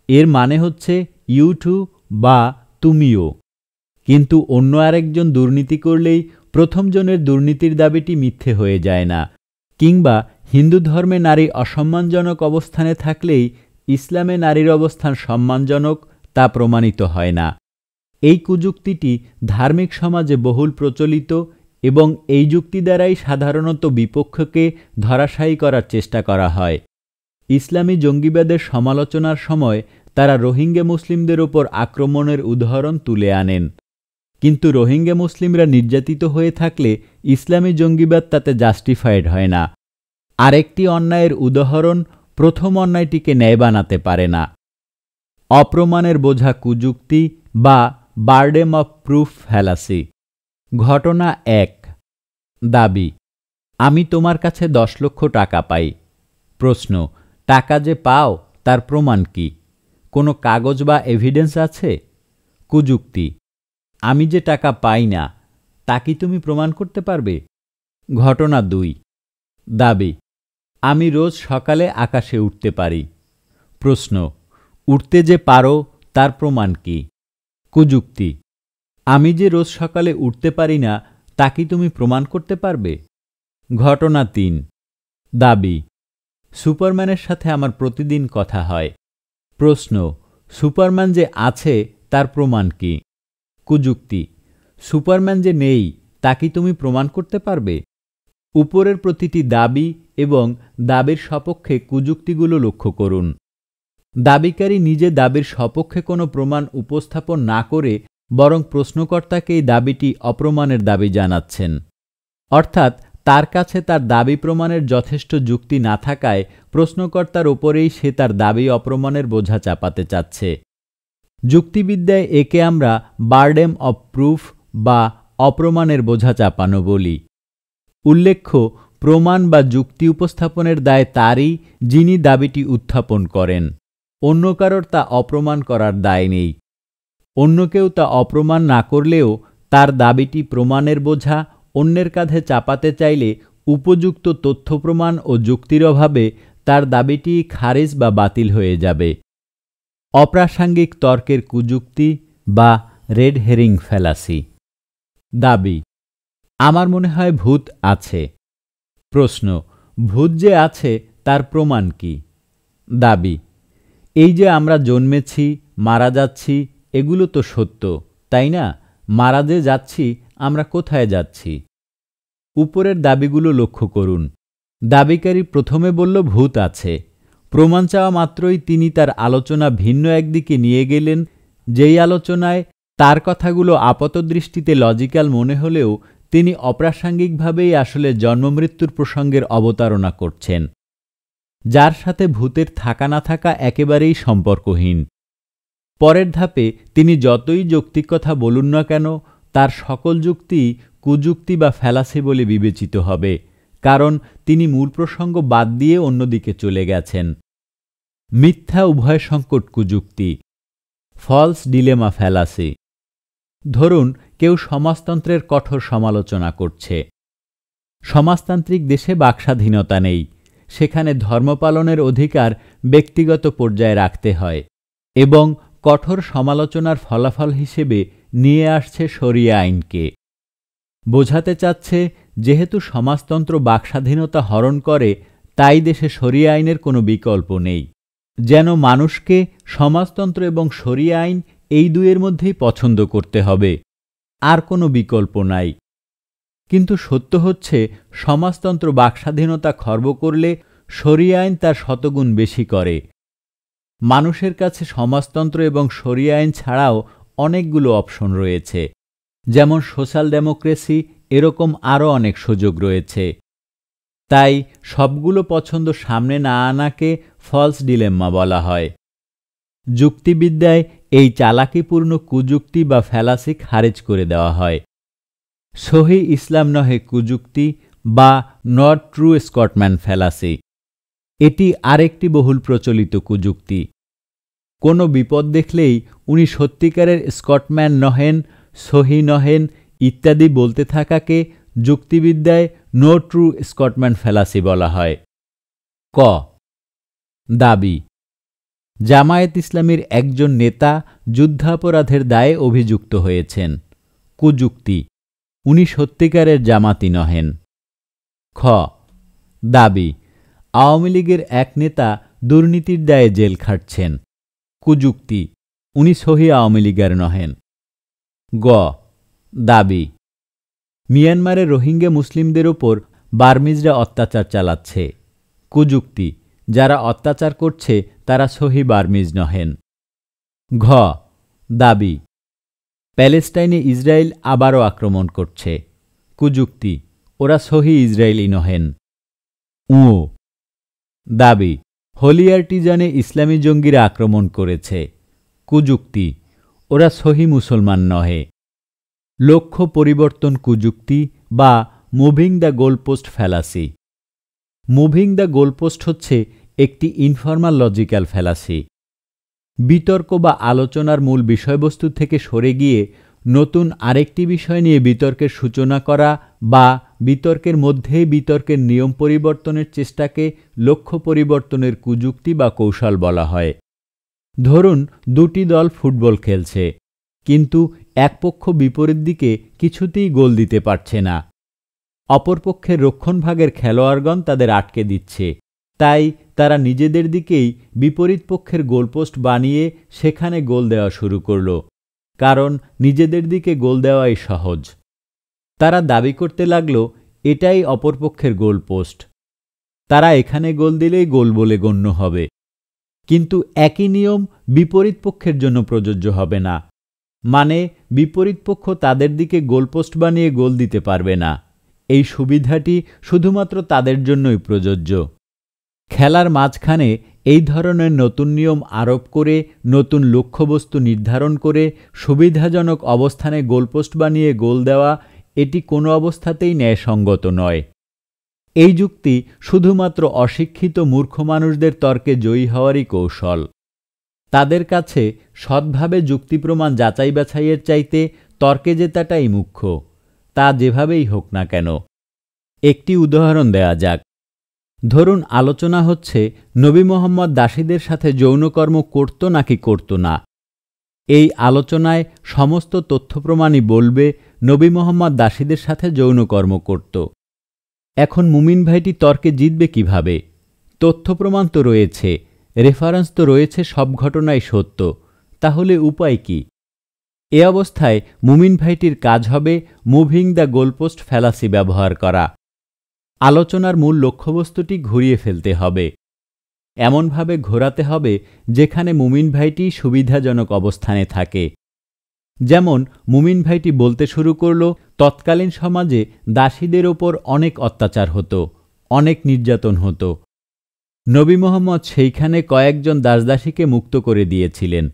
এর মানে হচ্ছে ইউ টু বা তুমিও। কিন্তু অন্য আরেকজন দুর্নীতি করলেই প্রথমজনের দুর্নীতির দাবিটি মিথ্যে হয়ে যায় না, কিংবা হিন্দু ধর্মে নারী অসম্মানজনক অবস্থানে থাকলেই ইসলামে নারীর অবস্থান সম্মানজনক তা প্রমাণিত হয় না। এই কুযুক্তিটি ধার্মিক সমাজে বহুল প্রচলিত এবং এই যুক্তি দ্বারাই সাধারণত বিপক্ষকে ধরাশায়ী করার চেষ্টা করা হয়। ইসলামী জঙ্গিবাদের সমালোচনার সময় তারা রোহিঙ্গা মুসলিমদের ওপর আক্রমণের উদাহরণ তুলে আনেন। কিন্তু রোহিঙ্গা মুসলিমরা নির্যাতিত হয়ে থাকলে ইসলামী জঙ্গিবাদ তাতে জাস্টিফাইড হয় না। আরেকটি অন্যায়ের উদাহরণ প্রথম অন্যায়টিকে ন্যায় বানাতে পারে না। অপ্রমাণের বোঝা কুযুক্তি বা বার্ডেন অফ প্রুফ ফ্যালাসি। ঘটনা 1। দাবি: আমি তোমার কাছে 10 লক্ষ টাকা পাই। প্রশ্ন: টাকা যে পাও তার প্রমাণ কি? কোনো কাগজ বা এভিডেন্স আছে? কুযুক্তি: আমি যে টাকা পাই না তা কি তুমি প্রমাণ করতে পারবে? ঘটনা 2। দাবি: আমি রোজ সকালে আকাশে উঠতে পারি। প্রশ্ন: উঠতে যে পারো তার প্রমাণ কি? কুযুক্তি: আমি যে রোজ সকালে উঠতে পারি না তা কি তুমি প্রমাণ করতে পারবে? ঘটনা 3। দাবি: সুপারম্যানের সাথে আমার প্রতিদিন কথা হয়। প্রশ্ন: সুপারম্যান যে আছে তার প্রমাণ কি? কুযুক্তি: সুপারম্যান যে নেই তা কি তুমি প্রমাণ করতে পারবে? উপরের প্রতিটি দাবি এবং দাবির সপক্ষে কুযুক্তিগুলো লক্ষ্য করুন। দাবিকারী নিজে দাবির সপক্ষে কোনো প্রমাণ উপস্থাপন না করে বরং প্রশ্নকর্তাকে এই দাবিটি অপ্রমাণের দাবি জানাচ্ছেন। অর্থাৎ তার কাছে তার দাবি প্রমাণের যথেষ্ট যুক্তি না থাকায় প্রশ্নকর্তার ওপরেই সে তার দাবি অপ্রমাণের বোঝা চাপাতে চাচ্ছে। যুক্তিবিদ্যায় একে আমরা বার্ডেন অফ প্রুফ বা অপ্রমাণের বোঝা চাপানো বলি। উল্লেখ্য, প্রমাণ বা যুক্তি উপস্থাপনের দায় তারই যিনি দাবিটি উত্থাপন করেন। অন্য কারোর তা অপ্রমাণ করার দায় নেই। অন্য কেউ তা অপ্রমাণ না করলেও তার দাবিটি প্রমাণের বোঝা অন্যের কাঁধে চাপাতে চাইলে উপযুক্ত তথ্য প্রমাণ ও যুক্তির অভাবে তার দাবিটি খারিজ বা বাতিল হয়ে যাবে। অপ্রাসঙ্গিক তর্কের কুযুক্তি বা রেড হেরিং ফ্যালাসি। দাবি: আমার মনে হয় ভূত আছে। প্রশ্ন: ভূত যে আছে তার প্রমাণ কি? দাবি: এই যে আমরা জন্মেছি, মারা যাচ্ছি, এগুলো তো সত্য, তাই না? মারা যে যাচ্ছি, আমরা কোথায় যাচ্ছি? উপরের দাবিগুলো লক্ষ্য করুন। দাবিকারী প্রথমে বলল ভূত আছে। প্রমাণ চাওয়া মাত্রই তিনি তার আলোচনা ভিন্ন একদিকে নিয়ে গেলেন, যেই আলোচনায় তার কথাগুলো আপাতদৃষ্টিতে লজিক্যাল মনে হলেও তিনি অপ্রাসঙ্গিকভাবেই আসলে জন্মমৃত্যুর প্রসঙ্গের অবতারণা করছেন, যার সাথে ভূতের থাকা না থাকা একেবারেই সম্পর্কহীন। পরের ধাপে তিনি যতই যৌক্তিক কথা বলুন না কেন, তার সকল যুক্তি কুযুক্তি বা ফ্যালাসি বলে বিবেচিত হবে, কারণ তিনি মূল প্রসঙ্গ বাদ দিয়ে অন্যদিকে চলে গেছেন। মিথ্যা উভয় সংকট কুযুক্তি, ফলস ডিলেমা ফ্যালাসি। ধরুন, কেউ সমাজতন্ত্রের কঠোর সমালোচনা করছে। সমাজতান্ত্রিক দেশে বাকস্বাধীনতা নেই, সেখানে ধর্ম পালনের অধিকার ব্যক্তিগত পর্যায়ে রাখতে হয় এবং কঠোর সমালোচনার ফলাফল হিসেবে নিয়ে আসছে শরিয়া আইনকে। বোঝাতে চাচ্ছে, যেহেতু সমাজতন্ত্র বাকস্বাধীনতা হরণ করে, তাই দেশে শরিয়া আইনের কোনো বিকল্প নেই। যেন মানুষকে সমাজতন্ত্র এবং শরিয়া আইন এই দুইয়ের মধ্যেই পছন্দ করতে হবে, আর কোনো বিকল্প নাই। কিন্তু সত্য হচ্ছে, সমাজতন্ত্র বাকস্বাধীনতা খর্ব করলে শরিয়া আইন তার শতগুণ বেশি করে। মানুষের কাছে সমাজতন্ত্র এবং শরিয়া আইন ছাড়াও অনেকগুলো অপশন রয়েছে, যেমন সোশ্যাল ডেমোক্রেসি, এরকম আরও অনেক সুযোগ রয়েছে। তাই সবগুলো পছন্দ সামনে না আনাকে ফলস ডিলেম্মা বলা হয়। যুক্তিবিদ্যায় এই চালাকিপূর্ণ কুযুক্তি বা ফ্যালাসি খারিজ করে দেওয়া হয়। সহি ইসলাম নহে কুযুক্তি বা নট ট্রু স্কটম্যান ফ্যালাসি। এটি আরেকটি বহুল প্রচলিত কুযুক্তি। কোনো বিপদ দেখলেই উনি সত্যিকারের স্কটম্যান নহেন, সহি নহেন ইত্যাদি বলতে থাকাকে যুক্তিবিদ্যায় নো ট্রু স্কটম্যান ফ্যালাসি বলা হয়। ক। দাবি: জামায়াত ইসলামীর একজন নেতা যুদ্ধাপরাধের দায়ে অভিযুক্ত হয়েছেন। কুযুক্তি: উনি সত্যিকারের জামাতি নহেন। খ। দাবি: আওয়ামী লীগের এক নেতা দুর্নীতির দায়ে জেল খাটছেন। কুযুক্তি: উনি সহি আওয়ামী লীগের নহেন। গ দাবি। মিয়ানমারে রোহিঙ্গা মুসলিমদের ওপর বার্মিজরা অত্যাচার চালাচ্ছে। কুযুক্তি, যারা অত্যাচার করছে তারা সহি বার্মিজ নহেন। ঘ দাবি, প্যালেস্টাইনে ইসরায়েল আবারও আক্রমণ করছে। কুযুক্তি, ওরা সহি ইসরায়েলি নহেন। উ দাবি, হোলি আর্টিজানে ইসলামী জঙ্গিরা আক্রমণ করেছে। কুযুক্তি, ওরা সহি মুসলমান নহে। লক্ষ্য পরিবর্তন কুযুক্তি বা moving the goalpost fallacy. Moving the goalpost হচ্ছে একটি ইনফর্মাল লজিক্যাল ফ্যালাসি। বিতর্ক বা আলোচনার মূল বিষয়বস্তু থেকে সরে গিয়ে নতুন আরেকটি বিষয় নিয়ে বিতর্কের সূচনা করা বা বিতর্কের মধ্যেই বিতর্কের নিয়ম পরিবর্তনের চেষ্টাকে লক্ষ্য পরিবর্তনের কুযুক্তি বা কৌশল বলা হয়। ধরুন, দুটি দল ফুটবল খেলছে, কিন্তু এক পক্ষ বিপরীত দিকে কিছুতেই গোল দিতে পারছে না। অপরপক্ষের রক্ষণভাগের খেলোয়াড়গণ তাদের আটকে দিচ্ছে, তাই তারা নিজেদের দিকেই বিপরীত পক্ষের গোলপোস্ট বানিয়ে সেখানে গোল দেওয়া শুরু করল, কারণ নিজেদের দিকে গোল দেওয়াই সহজ। তারা দাবি করতে লাগল এটাই অপরপক্ষের গোলপোস্ট, তারা এখানে গোল দিলেই গোল বলে গণ্য হবে। কিন্তু একই নিয়ম বিপরীত পক্ষের জন্য প্রযোজ্য হবে না, মানে বিপরীত পক্ষ তাদের দিকে গোলপোস্ট বানিয়ে গোল দিতে পারবে না। এই সুবিধাটি শুধুমাত্র তাদের জন্যই প্রযোজ্য। খেলার মাঝখানে এই ধরনের নতুন নিয়ম আরোপ করে নতুন লক্ষ্যবস্তু নির্ধারণ করে সুবিধাজনক অবস্থানে গোলপোস্ট বানিয়ে গোল দেওয়া, এটি কোনো অবস্থাতেই ন্যায়সঙ্গত নয়। এই যুক্তি শুধুমাত্র অশিক্ষিত মূর্খ মানুষদের তর্কে জয়ী হওয়ারই কৌশল। তাদের কাছে সৎভাবে যুক্তি প্রমাণ যাচাই বাছাইয়ের চাইতে তর্কে জেতাটাই মুখ্য, তা যেভাবেই হোক না কেন। একটি উদাহরণ দেয়া যাক। ধরুন, আলোচনা হচ্ছে নবী মুহাম্মদ দাসীদের সাথে যৌনকর্ম করত নাকি করত না। এই আলোচনায় সমস্ত তথ্য প্রমাণই বলবে নবী মুহাম্মদ দাসীদের সাথে যৌনকর্ম করত। এখন মুমিন ভাইটি তর্কে জিতবে কিভাবে? তথ্য প্রমাণ তো রয়েছে, রেফারেন্স তো রয়েছে, সব ঘটনাই সত্য। তাহলে উপায় কি? এ অবস্থায় মুমিন ভাইটির কাজ হবে মুভিং দ্য গোলপোস্ট ফ্যালাসি ব্যবহার করা। আলোচনার মূল লক্ষ্যবস্তুটি ঘুরিয়ে ফেলতে হবে, এমনভাবে ঘোরাতে হবে যেখানে মুমিন ভাইটি সুবিধাজনক অবস্থানে থাকে। যেমন মুমিন ভাইটি বলতে শুরু করল, তৎকালীন সমাজে দাসীদের ওপর অনেক অত্যাচার হতো, অনেক নির্যাতন হতো। নবী মুহাম্মদ সেইখানে কয়েকজন দাসদাসীকে মুক্ত করে দিয়েছিলেন।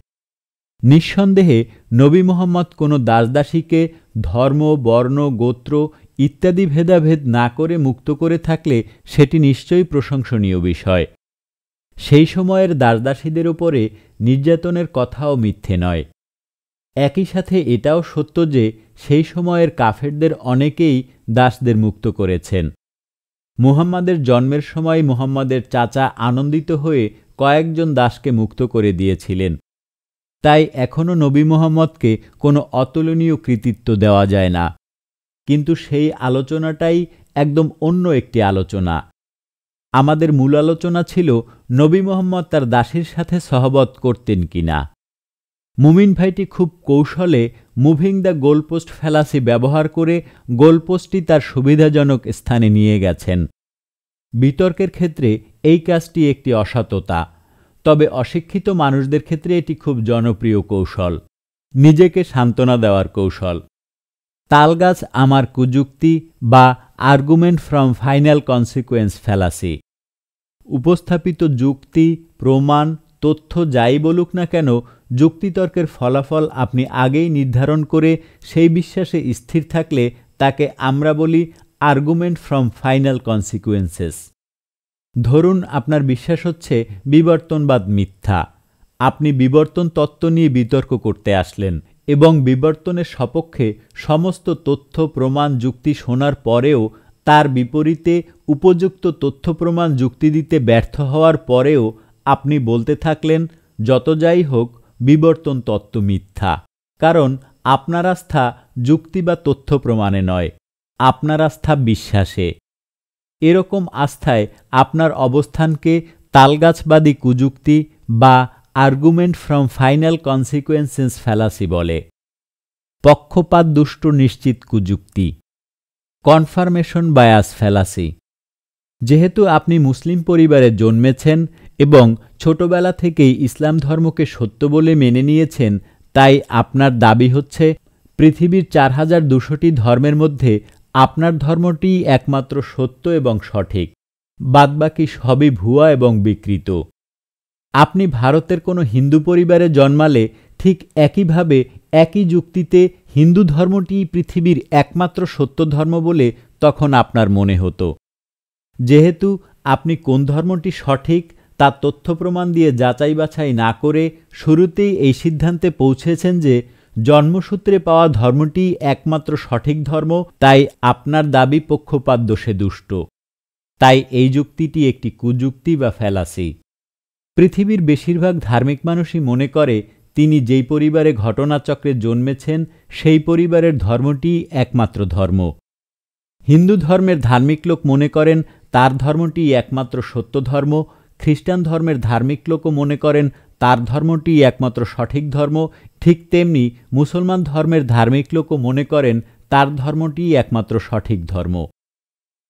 নিঃসন্দেহে নবী মুহাম্মদ কোনো দাসদাসীকে ধর্ম, বর্ণ, গোত্র ইত্যাদি ভেদাভেদ না করে মুক্ত করে থাকলে সেটি নিশ্চয়ই প্রশংসনীয় বিষয়। সেই সময়ের দাসদাসীদের উপরে নির্যাতনের কথাও মিথ্যে নয়। একই সাথে এটাও সত্য যে সেই সময়ের কাফেরদের অনেকেই দাসদের মুক্ত করেছেন। মুহাম্মাদের জন্মের সময় মুহাম্মাদের চাচা আনন্দিত হয়ে কয়েকজন দাসকে মুক্ত করে দিয়েছিলেন। তাই এখনও নবী মুহাম্মদকে কোনো অতুলনীয় কৃতিত্ব দেওয়া যায় না। কিন্তু সেই আলোচনাটাই একদম অন্য একটি আলোচনা। আমাদের মূল আলোচনা ছিল নবী মুহাম্মদ তার দাসীর সাথে সহবত করতেন কিনা। মুমিন ভাইটি খুব কৌশলে মুভিং দ্য গোলপোস্ট ফ্যালাসি ব্যবহার করে গোলপোস্টটি তার সুবিধাজনক স্থানে নিয়ে গেছেন। বিতর্কের ক্ষেত্রে এই কাজটি একটি অসততা, তবে অশিক্ষিত মানুষদের ক্ষেত্রে এটি খুব জনপ্রিয় কৌশল, নিজেকে সান্ত্বনা দেওয়ার কৌশল। তালগাছ আমার কুযুক্তি বা argument from final consequence fallacy. উপস্থাপিত যুক্তি, প্রমাণ, তথ্য যাই বলুক না কেন, যুক্তিতর্কের ফলাফল আপনি আগেই নির্ধারণ করে সেই বিশ্বাসে স্থির থাকলে তাকে আমরা বলি আর্গুমেন্ট ফ্রম ফাইনাল কনসিকুয়েন্সেস। ধরুন, আপনার বিশ্বাস হচ্ছে বিবর্তনবাদ মিথ্যা। আপনি বিবর্তন তত্ত্ব নিয়ে বিতর্ক করতে আসলেন এবং বিবর্তনের সপক্ষে সমস্ত তথ্য, প্রমাণ, যুক্তি শোনার পরেও তার বিপরীতে উপযুক্ত তথ্য, প্রমাণ, যুক্তি দিতে ব্যর্থ হওয়ার পরেও আপনি বলতে থাকলেন, যত যাই হোক বিবর্তন তত্ত্ব মিথ্যা, কারণ আপনার আস্থা যুক্তি বা তথ্য প্রমাণে নয়, আপনার আস্থা বিশ্বাসে। এরকম আস্থায় আপনার অবস্থানকে তালগাছবাদী কুযুক্তি বা argument from final consequences fallacy বলে। পক্ষপাত দুষ্ট নিশ্চিত কুযুক্তি, কনফার্মেশন বায়াস ফ্যালাসি। যেহেতু আপনি মুসলিম পরিবারে জন্মেছেন এবং ছোটবেলা থেকেই ইসলাম ধর্মকে সত্য বলে মেনে নিয়েছেন, তাই আপনার দাবি হচ্ছে পৃথিবীর 4200টি ধর্মের মধ্যে আপনার ধর্মটিই একমাত্র সত্য এবং সঠিক, বাদবাকি সবই ভুয়া এবং বিকৃত। আপনি ভারতের কোনো হিন্দু পরিবারে জন্মালে ঠিক একইভাবে একই যুক্তিতে হিন্দু ধর্মটিই পৃথিবীর একমাত্র সত্য ধর্ম বলে তখন আপনার মনে হতো। যেহেতু আপনি কোন ধর্মটি সঠিক তা তথ্য প্রমাণ দিয়ে যাচাই বাছাই না করে শুরুতেই এই সিদ্ধান্তে পৌঁছেছেন যে জন্মসূত্রে পাওয়া ধর্মটিই একমাত্র সঠিক ধর্ম, তাই আপনার দাবি পক্ষপাত দোষে দুষ্ট। তাই এই যুক্তিটি একটি কুযুক্তি বা ফ্যালাসি। পৃথিবীর বেশিরভাগ ধার্মিক মানুষই মনে করে তিনি যেই পরিবারে ঘটনাচক্রে জন্মেছেন সেই পরিবারের ধর্মটিই একমাত্র ধর্ম। হিন্দু ধর্মের ধার্মিক লোক মনে করেন তার ধর্মটিই একমাত্র সত্য ধর্ম, খ্রিস্টান ধর্মের ধার্মিক লোকও মনে করেন তার ধর্মটিই একমাত্র সঠিক ধর্ম, ঠিক তেমনি মুসলমান ধর্মের ধার্মিক লোকও মনে করেন তার ধর্মটিই একমাত্র সঠিক ধর্ম।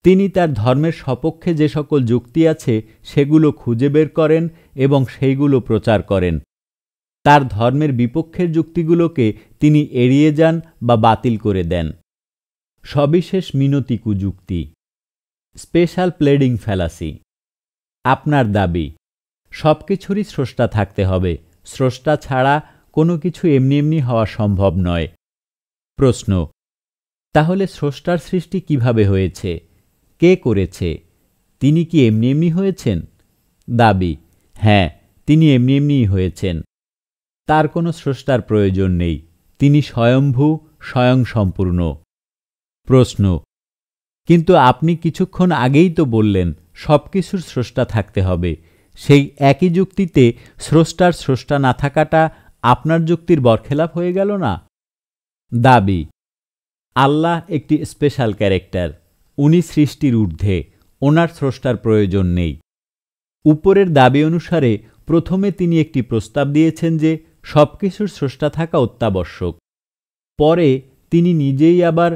তিনি তার ধর্মের সপক্ষে যে সকল যুক্তি আছে সেগুলো খুঁজে বের করেন এবং সেইগুলো প্রচার করেন। তার ধর্মের বিপক্ষের যুক্তিগুলোকে তিনি এড়িয়ে যান বা বাতিল করে দেন। সবিশেষ মিনতি কুযুক্তি, স্পেশাল প্লেডিং ফ্যালাসি। আপনার দাবি সবকিছুরই স্রষ্টা থাকতে হবে, স্রষ্টা ছাড়া কোনো কিছু এমনি এমনি হওয়া সম্ভব নয়। প্রশ্ন, তাহলে স্রষ্টার সৃষ্টি কিভাবে হয়েছে? কে করেছে? তিনি কি এমনি এমনি হয়েছেন? দাবি, হ্যাঁ, তিনি এমনি এমনিই হয়েছেন। তার কোনো স্রষ্টার প্রয়োজন নেই, তিনি স্বয়ম্ভূ, স্বয়ংসম্পূর্ণ। প্রশ্ন, কিন্তু আপনি কিছুক্ষণ আগেই তো বললেন সবকিছুর স্রষ্টা থাকতে হবে। সেই একই যুক্তিতে স্রষ্টার স্রষ্টা না থাকাটা আপনার যুক্তির বরখেলাপ হয়ে গেল না? দাবি, আল্লাহ একটি স্পেশাল ক্যারেক্টার, উনি সৃষ্টির ঊর্ধ্বে, ওনার স্রষ্টার প্রয়োজন নেই। উপরের দাবি অনুসারে প্রথমে তিনি একটি প্রস্তাব দিয়েছেন যে সবকিছুর স্রষ্টা থাকা অত্যাবশ্যক। পরে তিনি নিজেই আবার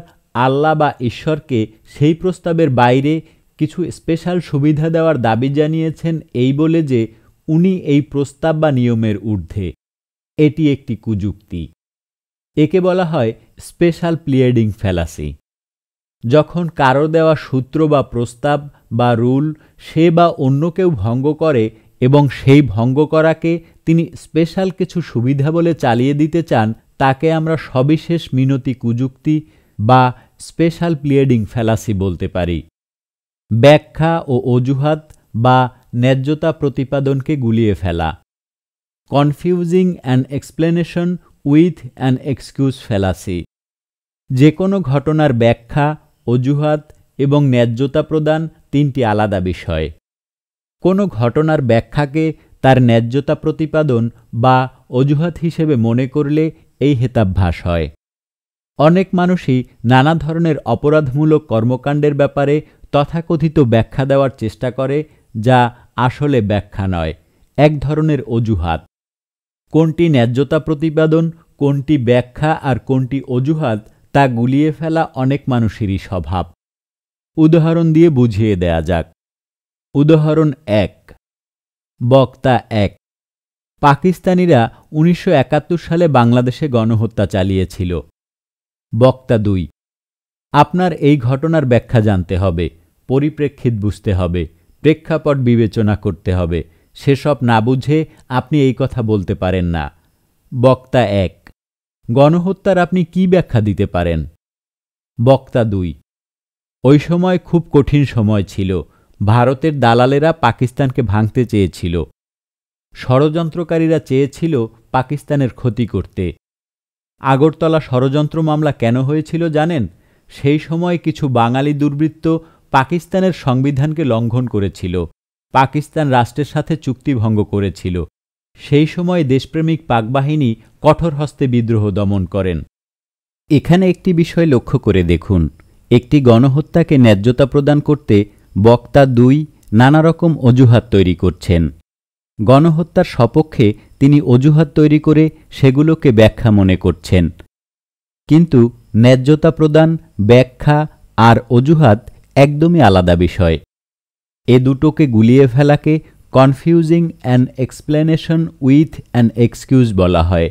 আল্লাহ বা ঈশ্বরকে সেই প্রস্তাবের বাইরে কিছু স্পেশাল সুবিধা দেওয়ার দাবি জানিয়েছেন এই বলে যে উনি এই প্রস্তাব বা নিয়মের ঊর্ধ্বে। এটি একটি কুযুক্তি। একে বলা হয় স্পেশাল প্লিয়েডিং ফ্যালাসি। যখন কারো দেওয়া সূত্র বা প্রস্তাব বা রুল সে বা অন্য কেউ ভঙ্গ করে এবং সেই ভঙ্গ করাকে তিনি স্পেশাল কিছু সুবিধা বলে চালিয়ে দিতে চান, তাকে আমরা সবিশেষ মিনতি কুযুক্তি বা স্পেশাল প্লিয়েডিং ফ্যালাসি বলতে পারি। ব্যাখ্যা ও অজুহাত বা ন্যায্যতা প্রতিপাদনকে গুলিয়ে ফেলা, confusing an explanation with an excuse fallacy. যে কোনো ঘটনার ব্যাখ্যা, অজুহাত এবং ন্যায্যতা প্রদান তিনটি আলাদা বিষয়। কোনো ঘটনার ব্যাখ্যাকে তার ন্যায্যতা প্রতিপাদন বা অজুহাত হিসেবে মনে করলে এই হেতাভ্যাস হয়। অনেক মানুষই নানা ধরনের অপরাধমূলক কর্মকাণ্ডের ব্যাপারে তথাকথিত ব্যাখ্যা দেওয়ার চেষ্টা করে, যা আসলে ব্যাখ্যা নয়, এক ধরনের অজুহাত। কোনটি ন্যায্যতা প্রতিপাদন, কোনটি ব্যাখ্যা আর কোনটি অজুহাত তা গুলিয়ে ফেলা অনেক মানুষেরই স্বভাব। উদাহরণ দিয়ে বুঝিয়ে দেয়া যাক। উদাহরণ 1। বক্তা 1। পাকিস্তানিরা 1971 সালে বাংলাদেশে গণহত্যা চালিয়েছিল। বক্তা 2। আপনার এই ঘটনার ব্যাখ্যা জানতে হবে, পরিপ্রেক্ষিত বুঝতে হবে, প্রেক্ষাপট বিবেচনা করতে হবে। সেসব না বুঝে আপনি এই কথা বলতে পারেন না। বক্তা 1। গণহত্যার আপনি কি ব্যাখ্যা দিতে পারেন? বক্তা 2। ওই সময় খুব কঠিন সময় ছিল। ভারতের দালালেরা পাকিস্তানকে ভাঙতে চেয়েছিল। ষড়যন্ত্রকারীরা চেয়েছিল পাকিস্তানের ক্ষতি করতে। আগরতলা ষড়যন্ত্র মামলা কেন হয়েছিল জানেন? সেই সময় কিছু বাঙালি দুর্বৃত্ত পাকিস্তানের সংবিধানকে লঙ্ঘন করেছিল, পাকিস্তান রাষ্ট্রের সাথে চুক্তি ভঙ্গ করেছিল। সেই সময় দেশপ্রেমিক পাকবাহিনী কঠোর হস্তে বিদ্রোহ দমন করেন। এখানে একটি বিষয় লক্ষ্য করে দেখুন, একটি গণহত্যাকে ন্যায্যতা প্রদান করতে বক্তা 2 নানা রকম অজুহাত তৈরি করছেন। গণহত্যার সপক্ষে তিনি অজুহাত তৈরি করে সেগুলোকে ব্যাখ্যা মনে করছেন। কিন্তু ন্যায্যতা প্রদান, ব্যাখ্যা আর অজুহাত একদমই আলাদা বিষয়। এ দুটোকে গুলিয়ে ফেলাকে confusing an explanation with an excuse বলা হয়।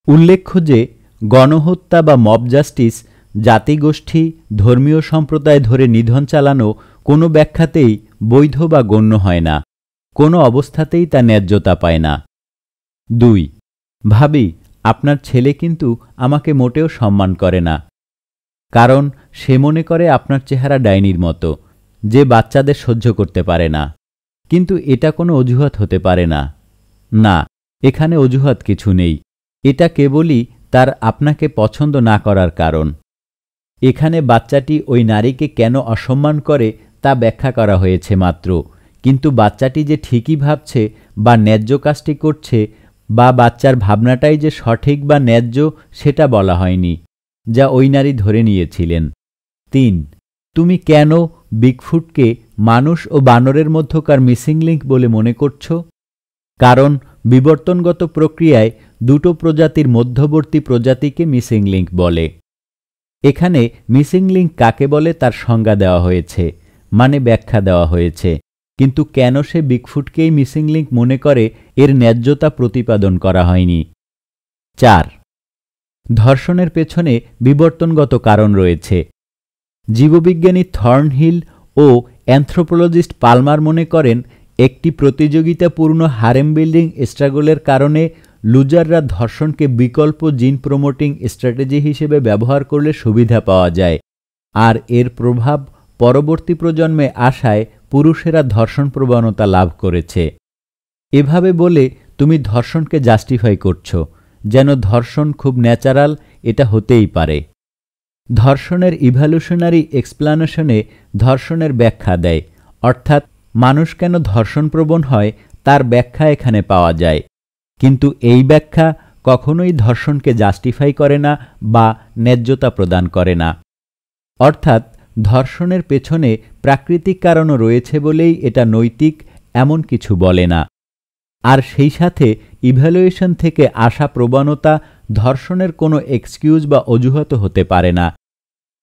উল্লেখ্য যে গণহত্যা বা মব জাস্টিস, জাতিগোষ্ঠী, ধর্মীয় সম্প্রদায় ধরে নিধন চালানো কোনো ব্যাখ্যাতেই বৈধ বা গণ্য হয় না, কোনো অবস্থাতেই তা ন্যায্যতা পায় না। 2. ভাবি, আপনার ছেলে কিন্তু আমাকে মোটেও সম্মান করে না, কারণ সে মনে করে আপনার চেহারা ডাইনির মতো, যে বাচ্চাদের সহ্য করতে পারে না। কিন্তু এটা কোনো অজুহাত হতে পারে না। না, এখানে অজুহাত কিছু নেই। এটা কেবলই তার আপনাকে পছন্দ না করার কারণ। এখানে বাচ্চাটি ওই নারীকে কেন অসম্মান করে তা ব্যাখ্যা করা হয়েছে মাত্র, কিন্তু বাচ্চাটি যে ঠিকই ভাবছে বা ন্যায্য কাজটি করছে, বা বাচ্চার ভাবনাটাই যে সঠিক বা ন্যায্য সেটা বলা হয়নি, যা ওই নারী ধরে নিয়েছিলেন। 3. তুমি কেন বিগফুটকে মানুষ ও বানরের মধ্যকার মিসিং লিঙ্ক বলে মনে করছো? কারণ বিবর্তনগত প্রক্রিয়ায় দুটো প্রজাতির মধ্যবর্তী প্রজাতিকে মিসিং লিঙ্ক বলে। এখানে মিসিং লিঙ্ক কাকে বলে তার সংজ্ঞা দেওয়া হয়েছে, মানে ব্যাখ্যা দেওয়া হয়েছে, কিন্তু কেন সে বিগফুটকেই মিসিং লিঙ্ক মনে করে এর ন্যায্যতা প্রতিপাদন করা হয়নি। 4. ধর্ষণের পেছনে বিবর্তনগত কারণ রয়েছে। জীববিজ্ঞানী থর্নহিল ও অ্যানথ্রোপোলজিস্ট পালমার মনে করেন একটি প্রতিযোগিতাপূর্ণ হারেম বিল্ডিং স্ট্রাগলের কারণে লুজাররা ধর্ষণকে বিকল্প জিন প্রমোটিং স্ট্র্যাটেজি হিসেবে ব্যবহার করলে সুবিধা পাওয়া যায়, আর এর প্রভাব পরবর্তী প্রজন্মে আসায় পুরুষেরা ধর্ষণ প্রবণতা লাভ করেছে। এভাবে বলে তুমি ধর্ষণকে জাস্টিফাই করছো, যেন ধর্ষণ খুব ন্যাচারাল, এটা হতেই পারে। ধর্ষণের ইভ্যালুশনারি এক্সপ্লানেশনে ধর্ষণের ব্যাখ্যা দেয়, অর্থাৎ মানুষ কেন ধর্ষণপ্রবণ হয় তার ব্যাখ্যা এখানে পাওয়া যায়, কিন্তু এই ব্যাখ্যা কখনোই ধর্ষণকে জাস্টিফাই করে না বা ন্যায্যতা প্রদান করে না। অর্থাৎ ধর্ষণের পেছনে প্রাকৃতিক কারণও রয়েছে বলেই এটা নৈতিক এমন কিছু বলে না। আর সেই সাথে ইভ্যালুয়েশন থেকে আসা প্রবণতা ধর্ষণের কোনো এক্সকিউজ বা অজুহাত হতে পারে না।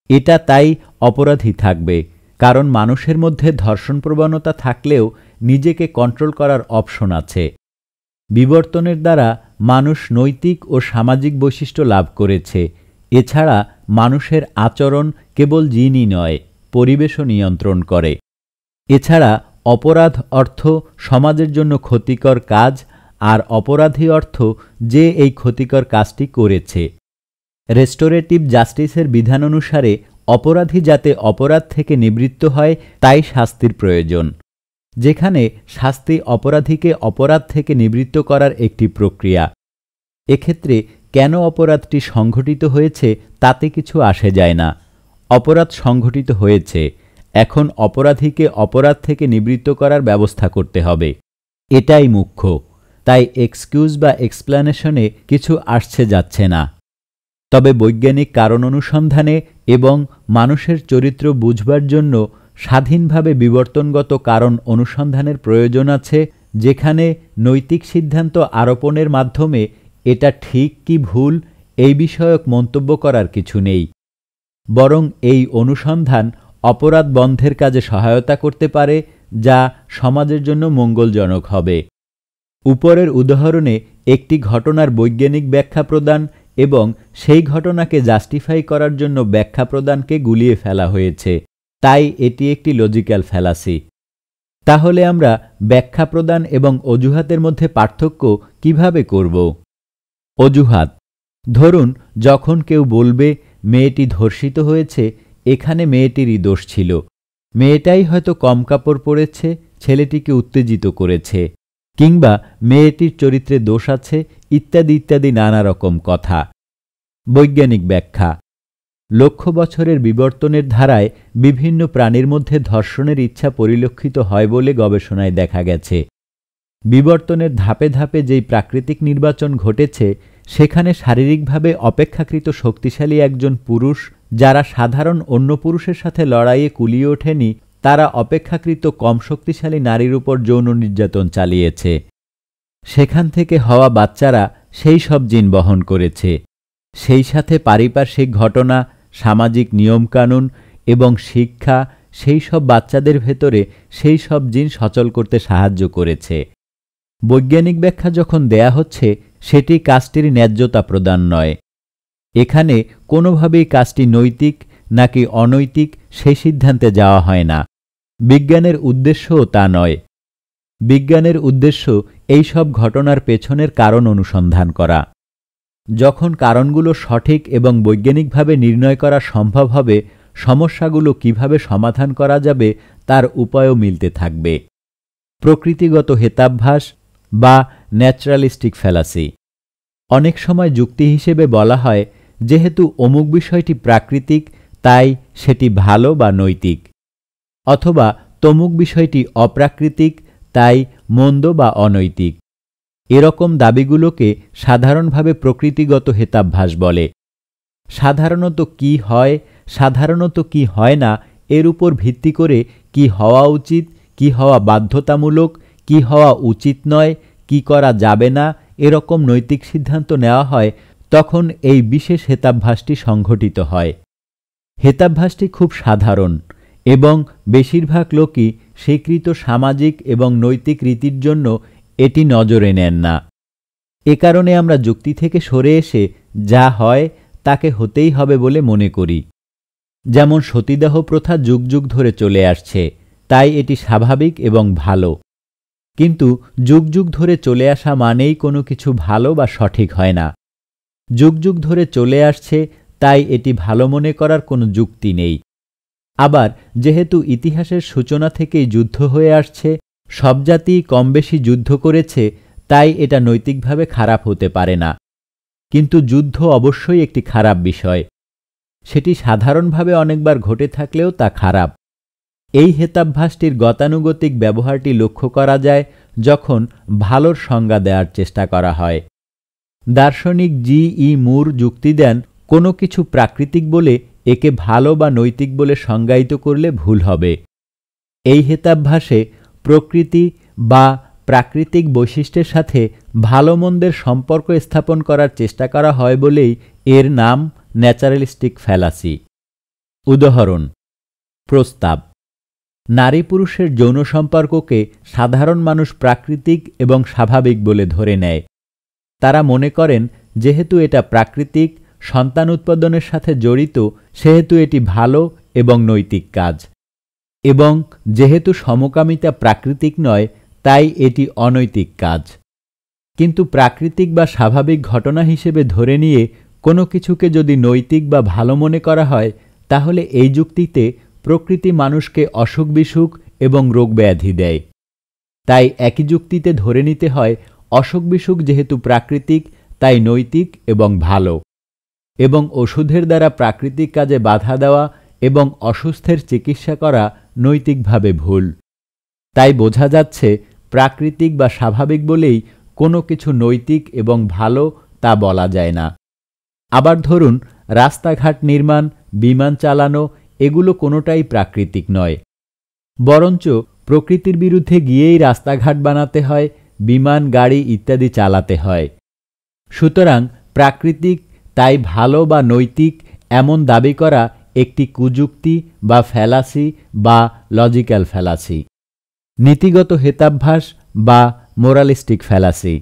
এটা তাই অপরাধী থাকবে, কারণ মানুষের মধ্যে ধর্ষণ প্রবণতা থাকলেও নিজেকে কন্ট্রোল করার অপশন আছে। বিবর্তনের দ্বারা মানুষ নৈতিক ও সামাজিক বৈশিষ্ট্য লাভ করেছে। এছাড়া মানুষের আচরণ কেবল জিনই নয়, পরিবেশও নিয়ন্ত্রণ করে। এছাড়া অপরাধ অর্থ সমাজের জন্য ক্ষতিকর কাজ, আর অপরাধী অর্থ যে এই ক্ষতিকর কাজটি করেছে। রেস্টোরেটিভ জাস্টিসের বিধান অনুসারে অপরাধী যাতে অপরাধ থেকে নিবৃত্ত হয় তাই শাস্তির প্রয়োজন। যেখানে শাস্তি অপরাধীকে অপরাধ থেকে নিবৃত্ত করার একটি প্রক্রিয়া। এক্ষেত্রে কেন অপরাধটি সংঘটিত হয়েছে তাতে কিছু আসে যায় না। অপরাধ সংঘটিত হয়েছে, এখন অপরাধীকে অপরাধ থেকে নিবৃত্ত করার ব্যবস্থা করতে হবে, এটাই মুখ্য। তাই এক্সকিউজ বা এক্সপ্লানেশনে কিছু আসছে যাচ্ছে না। তবে বৈজ্ঞানিক কারণ অনুসন্ধানে এবং মানুষের চরিত্র বুঝবার জন্য স্বাধীনভাবে বিবর্তনগত কারণ অনুসন্ধানের প্রয়োজন আছে, যেখানে নৈতিক সিদ্ধান্ত আরোপণের মাধ্যমে এটা ঠিক কি ভুল এই বিষয়ক মন্তব্য করার কিছু নেই, বরং এই অনুসন্ধান অপরাধ বন্ধের কাজে সহায়তা করতে পারে, যা সমাজের জন্য মঙ্গলজনক হবে। উপরের উদাহরণে একটি ঘটনার বৈজ্ঞানিক ব্যাখ্যা প্রদান এবং সেই ঘটনাকে জাস্টিফাই করার জন্য ব্যাখ্যা প্রদানকে গুলিয়ে ফেলা হয়েছে, তাই এটি একটি লজিক্যাল ফ্যালাসি। তাহলে আমরা ব্যাখ্যা প্রদান এবং অজুহাতের মধ্যে পার্থক্য কিভাবে করব? অজুহাত: ধরুন, যখন কেউ বলবে মেয়েটি ধর্ষিত হয়েছে, এখানে মেয়েটিরই দোষ ছিল, মেয়েটাই হয়তো কম কাপড় পরেছে, ছেলেটিকে উত্তেজিত করেছে, কিংবা মেয়েটির চরিত্রে দোষ আছে, ইত্যাদি ইত্যাদি নানা রকম কথা। বৈজ্ঞানিক ব্যাখ্যা: লক্ষ বছরের বিবর্তনের ধারায় বিভিন্ন প্রাণীর মধ্যে ধর্ষণের ইচ্ছা পরিলক্ষিত হয় বলে গবেষণায় দেখা গেছে। বিবর্তনের ধাপে ধাপে যেই প্রাকৃতিক নির্বাচন ঘটেছে, সেখানে শারীরিকভাবে অপেক্ষাকৃত শক্তিশালী একজন পুরুষ, যারা সাধারণ অন্য পুরুষের সাথে লড়াইয়ে কুলিয়ে ওঠেনি, তারা অপেক্ষাকৃত কম শক্তিশালী নারীর উপর যৌন নির্যাতন চালিয়েছে। সেখান থেকে হওয়া বাচ্চারা সেই সব জিন বহন করেছে। সেই সাথে পারিপার্শ্বিক ঘটনা, সামাজিক নিয়মকানুন এবং শিক্ষা সেই সব বাচ্চাদের ভেতরে সেই সব জিন সচল করতে সাহায্য করেছে। বৈজ্ঞানিক ব্যাখ্যা যখন দেয়া হচ্ছে, সেটি কাজটির ন্যায্যতা প্রদান নয়। এখানে কোনোভাবেই কাজটি নৈতিক নাকি অনৈতিক সেই সিদ্ধান্তে যাওয়া হয় না। বিজ্ঞানের উদ্দেশ্যও তা নয়। বিজ্ঞানের উদ্দেশ্য এই সব ঘটনার পেছনের কারণ অনুসন্ধান করা। যখন কারণগুলো সঠিক এবং বৈজ্ঞানিকভাবে নির্ণয় করা সম্ভব হবে, সমস্যাগুলো কিভাবে সমাধান করা যাবে তার উপায়ও মিলতে থাকবে। প্রকৃতিগত হেতাভ্যাস বা ন্যাচারালিস্টিক ফ্যালাসি। অনেক সময় যুক্তি হিসেবে বলা হয়, যেহেতু অমুক বিষয়টি প্রাকৃতিক তাই সেটি ভালো বা নৈতিক, অথবা তমুক বিষয়টি অপ্রাকৃতিক তাই মন্দ বা অনৈতিক। এরকম দাবিগুলোকে সাধারণভাবে প্রকৃতিগত হেতাভ্যাস বলে। সাধারণত কি হয়, সাধারণত কি হয় না, এর উপর ভিত্তি করে কি হওয়া উচিত, কি হওয়া বাধ্যতামূলক, কি হওয়া উচিত নয়, কি করা যাবে না, এরকম নৈতিক সিদ্ধান্ত নেওয়া হয়, তখন এই বিশেষ হেতাভ্যাসটি সংঘটিত হয়। হেতাভ্যাসটি খুব সাধারণ এবং বেশিরভাগ লোকই স্বীকৃত সামাজিক এবং নৈতিক রীতির জন্য এটি নজরে নেন না। এ কারণে আমরা যুক্তি থেকে সরে এসে যা হয় তাকে হতেই হবে বলে মনে করি। যেমন সতীদাহ প্রথা যুগ যুগ ধরে চলে আসছে, তাই এটি স্বাভাবিক এবং ভালো। কিন্তু যুগ যুগ ধরে চলে আসা মানেই কোনো কিছু ভালো বা সঠিক হয় না। যুগ যুগ ধরে চলে আসছে তাই এটি ভালো মনে করার কোনো যুক্তি নেই। আবার যেহেতু ইতিহাসের সূচনা থেকেই যুদ্ধ হয়ে আসছে, সব জাতিই কমবেশি যুদ্ধ করেছে, তাই এটা নৈতিকভাবে খারাপ হতে পারে না। কিন্তু যুদ্ধ অবশ্যই একটি খারাপ বিষয়। সেটি সাধারণভাবে অনেকবার ঘটে থাকলেও তা খারাপ। এই হেতাভ্যাসটির গতানুগতিক ব্যবহারটি লক্ষ্য করা যায় যখন ভালোর সংজ্ঞা দেওয়ার চেষ্টা করা হয়। দার্শনিক জি.ই. মুর যুক্তি দেন, কোনো কিছু প্রাকৃতিক বলে একে ভালো বা নৈতিক বলে সংজ্ঞায়িত করলে ভুল হবে। এই হেতাভ্যাসে প্রকৃতি বা প্রাকৃতিক বৈশিষ্ট্যের সাথে ভালো মন্দের সম্পর্ক স্থাপন করার চেষ্টা করা হয় বলেই এর নাম ন্যাচারালিস্টিক ফ্যালাসি। উদাহরণ: প্রস্তাব। নারী পুরুষের যৌন সম্পর্ককে সাধারণ মানুষ প্রাকৃতিক এবং স্বাভাবিক বলে ধরে নেয়। তারা মনে করেন, যেহেতু এটা প্রাকৃতিক, সন্তান উৎপাদনের সাথে জড়িত, সেহেতু এটি ভালো এবং নৈতিক কাজ। এবং যেহেতু সমকামিতা প্রাকৃতিক নয়, তাই এটি অনৈতিক কাজ। কিন্তু প্রাকৃতিক বা স্বাভাবিক ঘটনা হিসেবে ধরে নিয়ে কোনো কিছুকে যদি নৈতিক বা ভালো মনে করা হয়, তাহলে এই যুক্তিতে প্রকৃতি মানুষকে অসুখ বিসুখ এবং রোগ ব্যাধি দেয়। তাই একই যুক্তিতে ধরে নিতে হয়, অসুখ বিসুখ যেহেতু প্রাকৃতিক তাই নৈতিক এবং ভালো, এবং ওষুধের দ্বারা প্রাকৃতিক কাজে বাধা দেওয়া এবং অসুস্থের চিকিৎসা করা নৈতিকভাবে ভুল। তাই বোঝা যাচ্ছে, প্রাকৃতিক বা স্বাভাবিক বলেই কোনো কিছু নৈতিক এবং ভালো তা বলা যায় না। আবার ধরুন, রাস্তাঘাট নির্মাণ, বিমান চালানো, এগুলো কোনোটাই প্রাকৃতিক নয়। বরঞ্চ প্রকৃতির বিরুদ্ধে গিয়েই রাস্তাঘাট বানাতে হয়, বিমান, গাড়ি ইত্যাদি চালাতে হয়। সুতরাং প্রাকৃতিক তাই ভালো বা নৈতিক এমন দাবি করা একটি কুযুক্তি বা ফ্যালাসি বা লজিক্যাল ফ্যালাসি। নীতিগত হেতাভ্যাস বা মোরালিস্টিক ফ্যালাসি।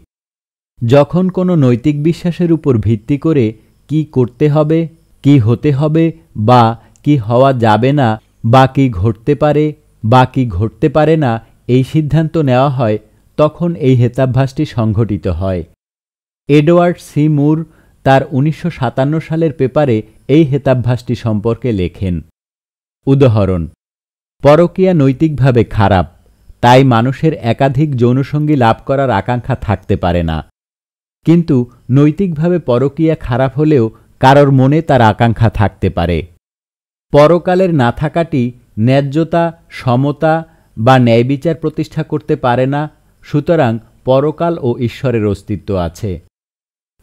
যখন কোনো নৈতিক বিশ্বাসের উপর ভিত্তি করে কি করতে হবে, কি হতে হবে, বা কি হওয়া যাবে না, বা কি ঘটতে পারে বা কি ঘটতে পারে না, এই সিদ্ধান্ত নেওয়া হয়, তখন এই হেতাভ্যাসটি সংঘটিত হয়। Edward C. মুর তার 1957 সালের পেপারে এই হেতাভ্যাসটি সম্পর্কে লেখেন। উদাহরণ: পরকীয়া নৈতিকভাবে খারাপ, তাই মানুষের একাধিক যৌনসঙ্গী লাভ করার আকাঙ্ক্ষা থাকতে পারে না। কিন্তু নৈতিকভাবে পরকীয়া খারাপ হলেও কারোর মনে তার আকাঙ্ক্ষা থাকতে পারে। পরকালের না থাকাটি ন্যায্যতা, সমতা বা ন্যায়বিচার প্রতিষ্ঠা করতে পারে না। সুতরাং পরকাল ও ঈশ্বরের অস্তিত্ব আছে।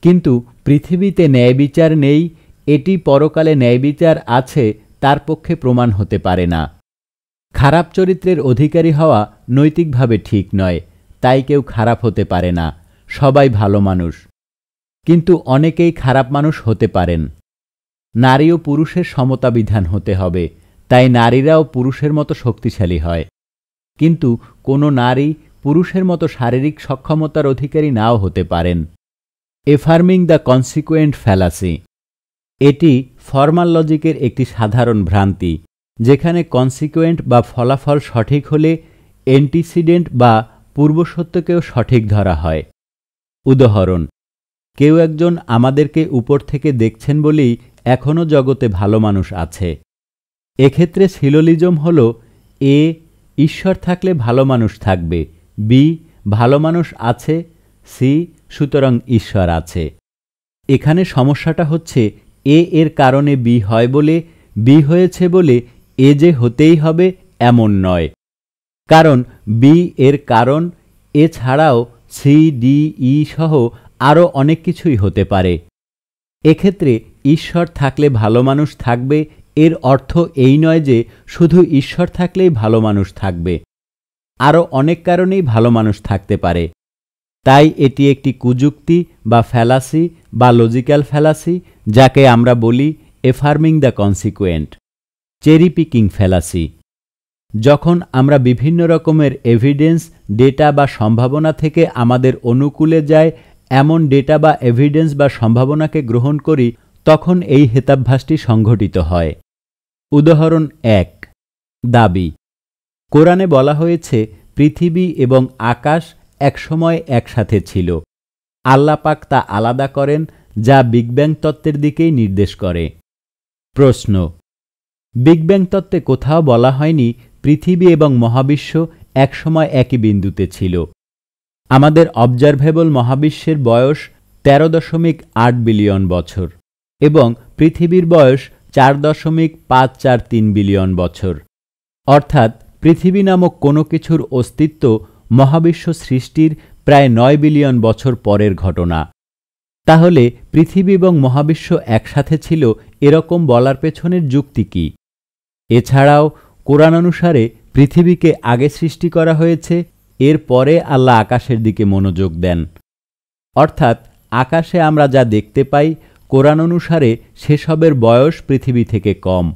কিন্তু পৃথিবীতে ন্যায়বিচার নেই, এটি পরকালে ন্যায়বিচার আছে তার পক্ষে প্রমাণ হতে পারে না। খারাপ চরিত্রের অধিকারী হওয়া নৈতিকভাবে ঠিক নয়, তাই কেউ খারাপ হতে পারে না, সবাই ভালো মানুষ। কিন্তু অনেকেই খারাপ মানুষ হতে পারেন। নারী ও পুরুষের সমতা বিধান হতে হবে, তাই নারীরাও পুরুষের মতো শক্তিশালী হয়। কিন্তু কোনো নারী পুরুষের মতো শারীরিক সক্ষমতার অধিকারী নাও হতে পারেন। এফার্মিং দ্য কনসিকুয়েন্ট ফ্যালাসি। এটি ফর্মাল লজিকের একটি সাধারণ ভ্রান্তি, যেখানে কনসিকুয়েন্ট বা ফলাফল সঠিক হলে অ্যান্টিসিডেন্ট বা পূর্বসত্যকেও সঠিক ধরা হয়। উদাহরণ: কেউ একজন আমাদেরকে উপর থেকে দেখছেন বলেই এখনও জগতে ভালো মানুষ আছে। এক্ষেত্রে সিলোজিজম হল এ, ঈশ্বর থাকলে ভালো মানুষ থাকবে, বি, ভালো মানুষ আছে, সি, সুতরাং ঈশ্বর আছে। এখানে সমস্যাটা হচ্ছে এ এর কারণে বি হয় বলে, বি হয়েছে বলে এ যে হতেই হবে এমন নয়, কারণ বি এর কারণ এ ছাড়াও সি, ডি, ই সহ আরও অনেক কিছুই হতে পারে। এক্ষেত্রে ঈশ্বর থাকলে ভালো মানুষ থাকবে এর অর্থ এই নয় যে শুধু ঈশ্বর থাকলেই ভালো মানুষ থাকবে, আরও অনেক কারণেই ভালো মানুষ থাকতে পারে। তাই এটি একটি কুযুক্তি বা ফ্যালাসি বা লজিক্যাল ফ্যালাসি, যাকে আমরা বলি affirming the consequent, cherry picking fallacy. যখন আমরা বিভিন্ন রকমের এভিডেন্স, ডেটা বা সম্ভাবনা থেকে আমাদের অনুকূলে যায় এমন ডেটা বা এভিডেন্স বা সম্ভাবনাকে গ্রহণ করি, তখন এই হেতাভ্যাসটি সংঘটিত হয়। উদাহরণ 1: দাবি। কোরআনে বলা হয়েছে পৃথিবী এবং আকাশ একসময় একসাথে ছিল। আল্লাহ পাক তা আলাদা করেন, যা বিগ ব্যাং তত্ত্বের দিকেই নির্দেশ করে। প্রশ্ন: বিগ ব্যাং তত্ত্বে কোথাও বলা হয়নি পৃথিবী এবং মহাবিশ্ব একসময় একই বিন্দুতে ছিল। আমাদের অবজারভেবল মহাবিশ্বের বয়স 13.8 বিলিয়ন বছর এবং পৃথিবীর বয়স 4.543 বিলিয়ন বছর। অর্থাৎ পৃথিবী নামক কোনো কিছুর অস্তিত্ব মহাবিশ্ব সৃষ্টির প্রায় 9 বিলিয়ন বছর পরের ঘটনা। তাহলে পৃথিবী এবং মহাবিশ্ব একসাথে ছিল এরকম বলার পেছনের যুক্তি কি? এছাড়াও কোরআন অনুসারে পৃথিবীকে আগে সৃষ্টি করা হয়েছে, এর পরে আল্লাহ আকাশের দিকে মনোযোগ দেন। অর্থাৎ আকাশে আমরা যা দেখতে পাই, কোরআন অনুসারে সেসবের বয়স পৃথিবী থেকে কম।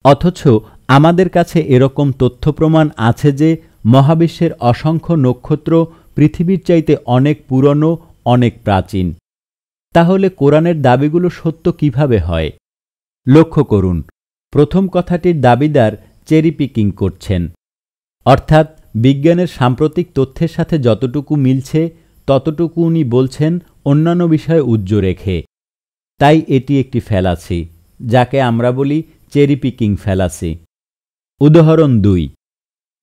অথচ আমাদের কাছে এরকম তথ্য প্রমাণ আছে যে মহাবিশ্বের অসংখ্য নক্ষত্র পৃথিবীর চাইতে অনেক পুরনো, অনেক প্রাচীন। তাহলে কোরআনের দাবিগুলো সত্য কিভাবে হয়? লক্ষ্য করুন, প্রথম কথাটির দাবিদার চেরি পিকিং করছেন, অর্থাৎ বিজ্ঞানের সাম্প্রতিক তথ্যের সাথে যতটুকু মিলছে ততটুকু উনি বলছেন অন্যান্য বিষয়ে উজ্জ রেখে। তাই এটি একটি ফ্যালাসি, যাকে আমরা বলি চেরি পিকিং ফ্যালাসি। উদাহরণ 2: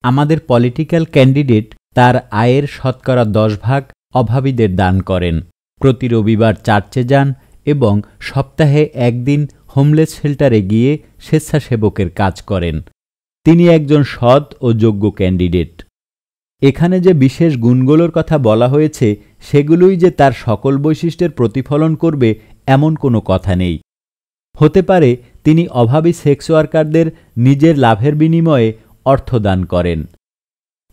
আমাদের পলিটিক্যাল ক্যান্ডিডেট তার আয়ের শতকরা 10 ভাগ অভাবীদের দান করেন, প্রতি রবিবার চার্চে যান এবং সপ্তাহে একদিন হোমলেস শেল্টারে গিয়ে স্বেচ্ছাসেবকের কাজ করেন। তিনি একজন সৎ ও যোগ্য ক্যান্ডিডেট। এখানে যে বিশেষ গুণগুলোর কথা বলা হয়েছে সেগুলোই যে তার সকল বৈশিষ্ট্যের প্রতিফলন করবে এমন কোনো কথা নেই। হতে পারে তিনি অভাবী সেক্স ওয়ার্কারদের নিজের লাভের বিনিময়ে অর্থ দান করেন,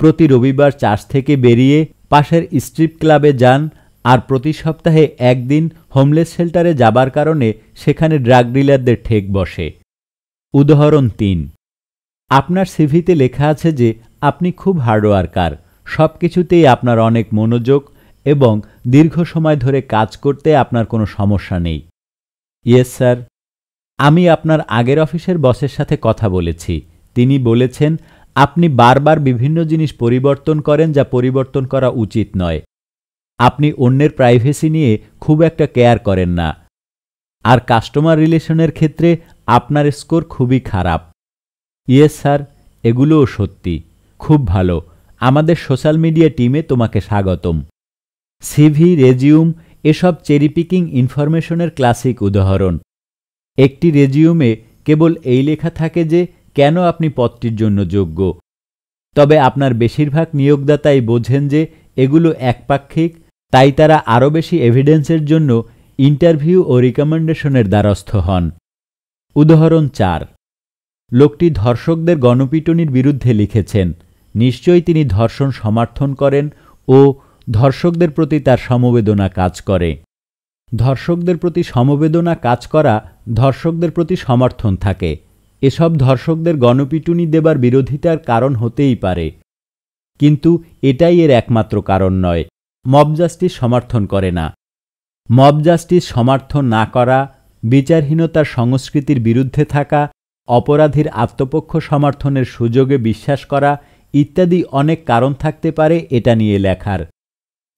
প্রতি রবিবার চার্চ থেকে বেরিয়ে পাশের স্ট্রিপ ক্লাবে যান, আর প্রতি সপ্তাহে একদিন হোমলেস শেল্টারে যাবার কারণে সেখানে ড্রাগ ডিলারদের ঠেক বসে। উদাহরণ 3: আপনার সিভিতে লেখা আছে যে আপনি খুব হার্ডওয়ার্কার, সব কিছুতেই আপনার অনেক মনোযোগ এবং দীর্ঘ সময় ধরে কাজ করতে আপনার কোনো সমস্যা নেই। ইয়েস স্যার, আমি আপনার আগের অফিসের বসের সাথে কথা বলেছি। তিনি বলেছেন আপনি বারবার বিভিন্ন জিনিস পরিবর্তন করেন যা পরিবর্তন করা উচিত নয়। আপনি অন্যের প্রাইভেসি নিয়ে খুব একটা কেয়ার করেন না, আর কাস্টমার রিলেশনের ক্ষেত্রে আপনার স্কোর খুবই খারাপ। ইয়েস স্যার, এগুলোও সত্যি। খুব ভালো, আমাদের সোশ্যাল মিডিয়া টিমে তোমাকে স্বাগতম। সিভি, রেজিউম এসব চেরি পিকিং ইনফরমেশনের ক্লাসিক উদাহরণ। একটি রেজিউমে কেবল এই লেখা থাকে যে কেন আপনি পদটির জন্য যোগ্য, তবে আপনার বেশিরভাগ নিয়োগদাতাই বোঝেন যে এগুলো একপাক্ষিক, তাই তারা আরও বেশি এভিডেন্সের জন্য ইন্টারভিউ ও রিকমেন্ডেশনের দ্বারস্থ হন। উদাহরণ 4: লোকটি ধর্ষকদের গণপিটুনির বিরুদ্ধে লিখেছেন। নিশ্চয়ই তিনি ধর্ষণ সমর্থন করেন ও ধর্ষকদের প্রতি তার সমবেদনা কাজ করে। ধর্ষকদের প্রতি সমবেদনা কাজ করা ধর্ষকদের প্রতি সমর্থন থাকে। এসব ধর্ষকদের গণপিটুনি দেবার বিরোধিতার কারণ হতেই পারে, কিন্তু এটাই এর একমাত্র কারণ নয়। মব জাস্টিস সমর্থন করে না। মব জাস্টিস সমর্থন না করা, বিচারহীনতার সংস্কৃতির বিরুদ্ধে থাকা, অপরাধীর আত্মপক্ষ সমর্থনের সুযোগে বিশ্বাস করা ইত্যাদি অনেক কারণ থাকতে পারে এটা নিয়ে লেখার।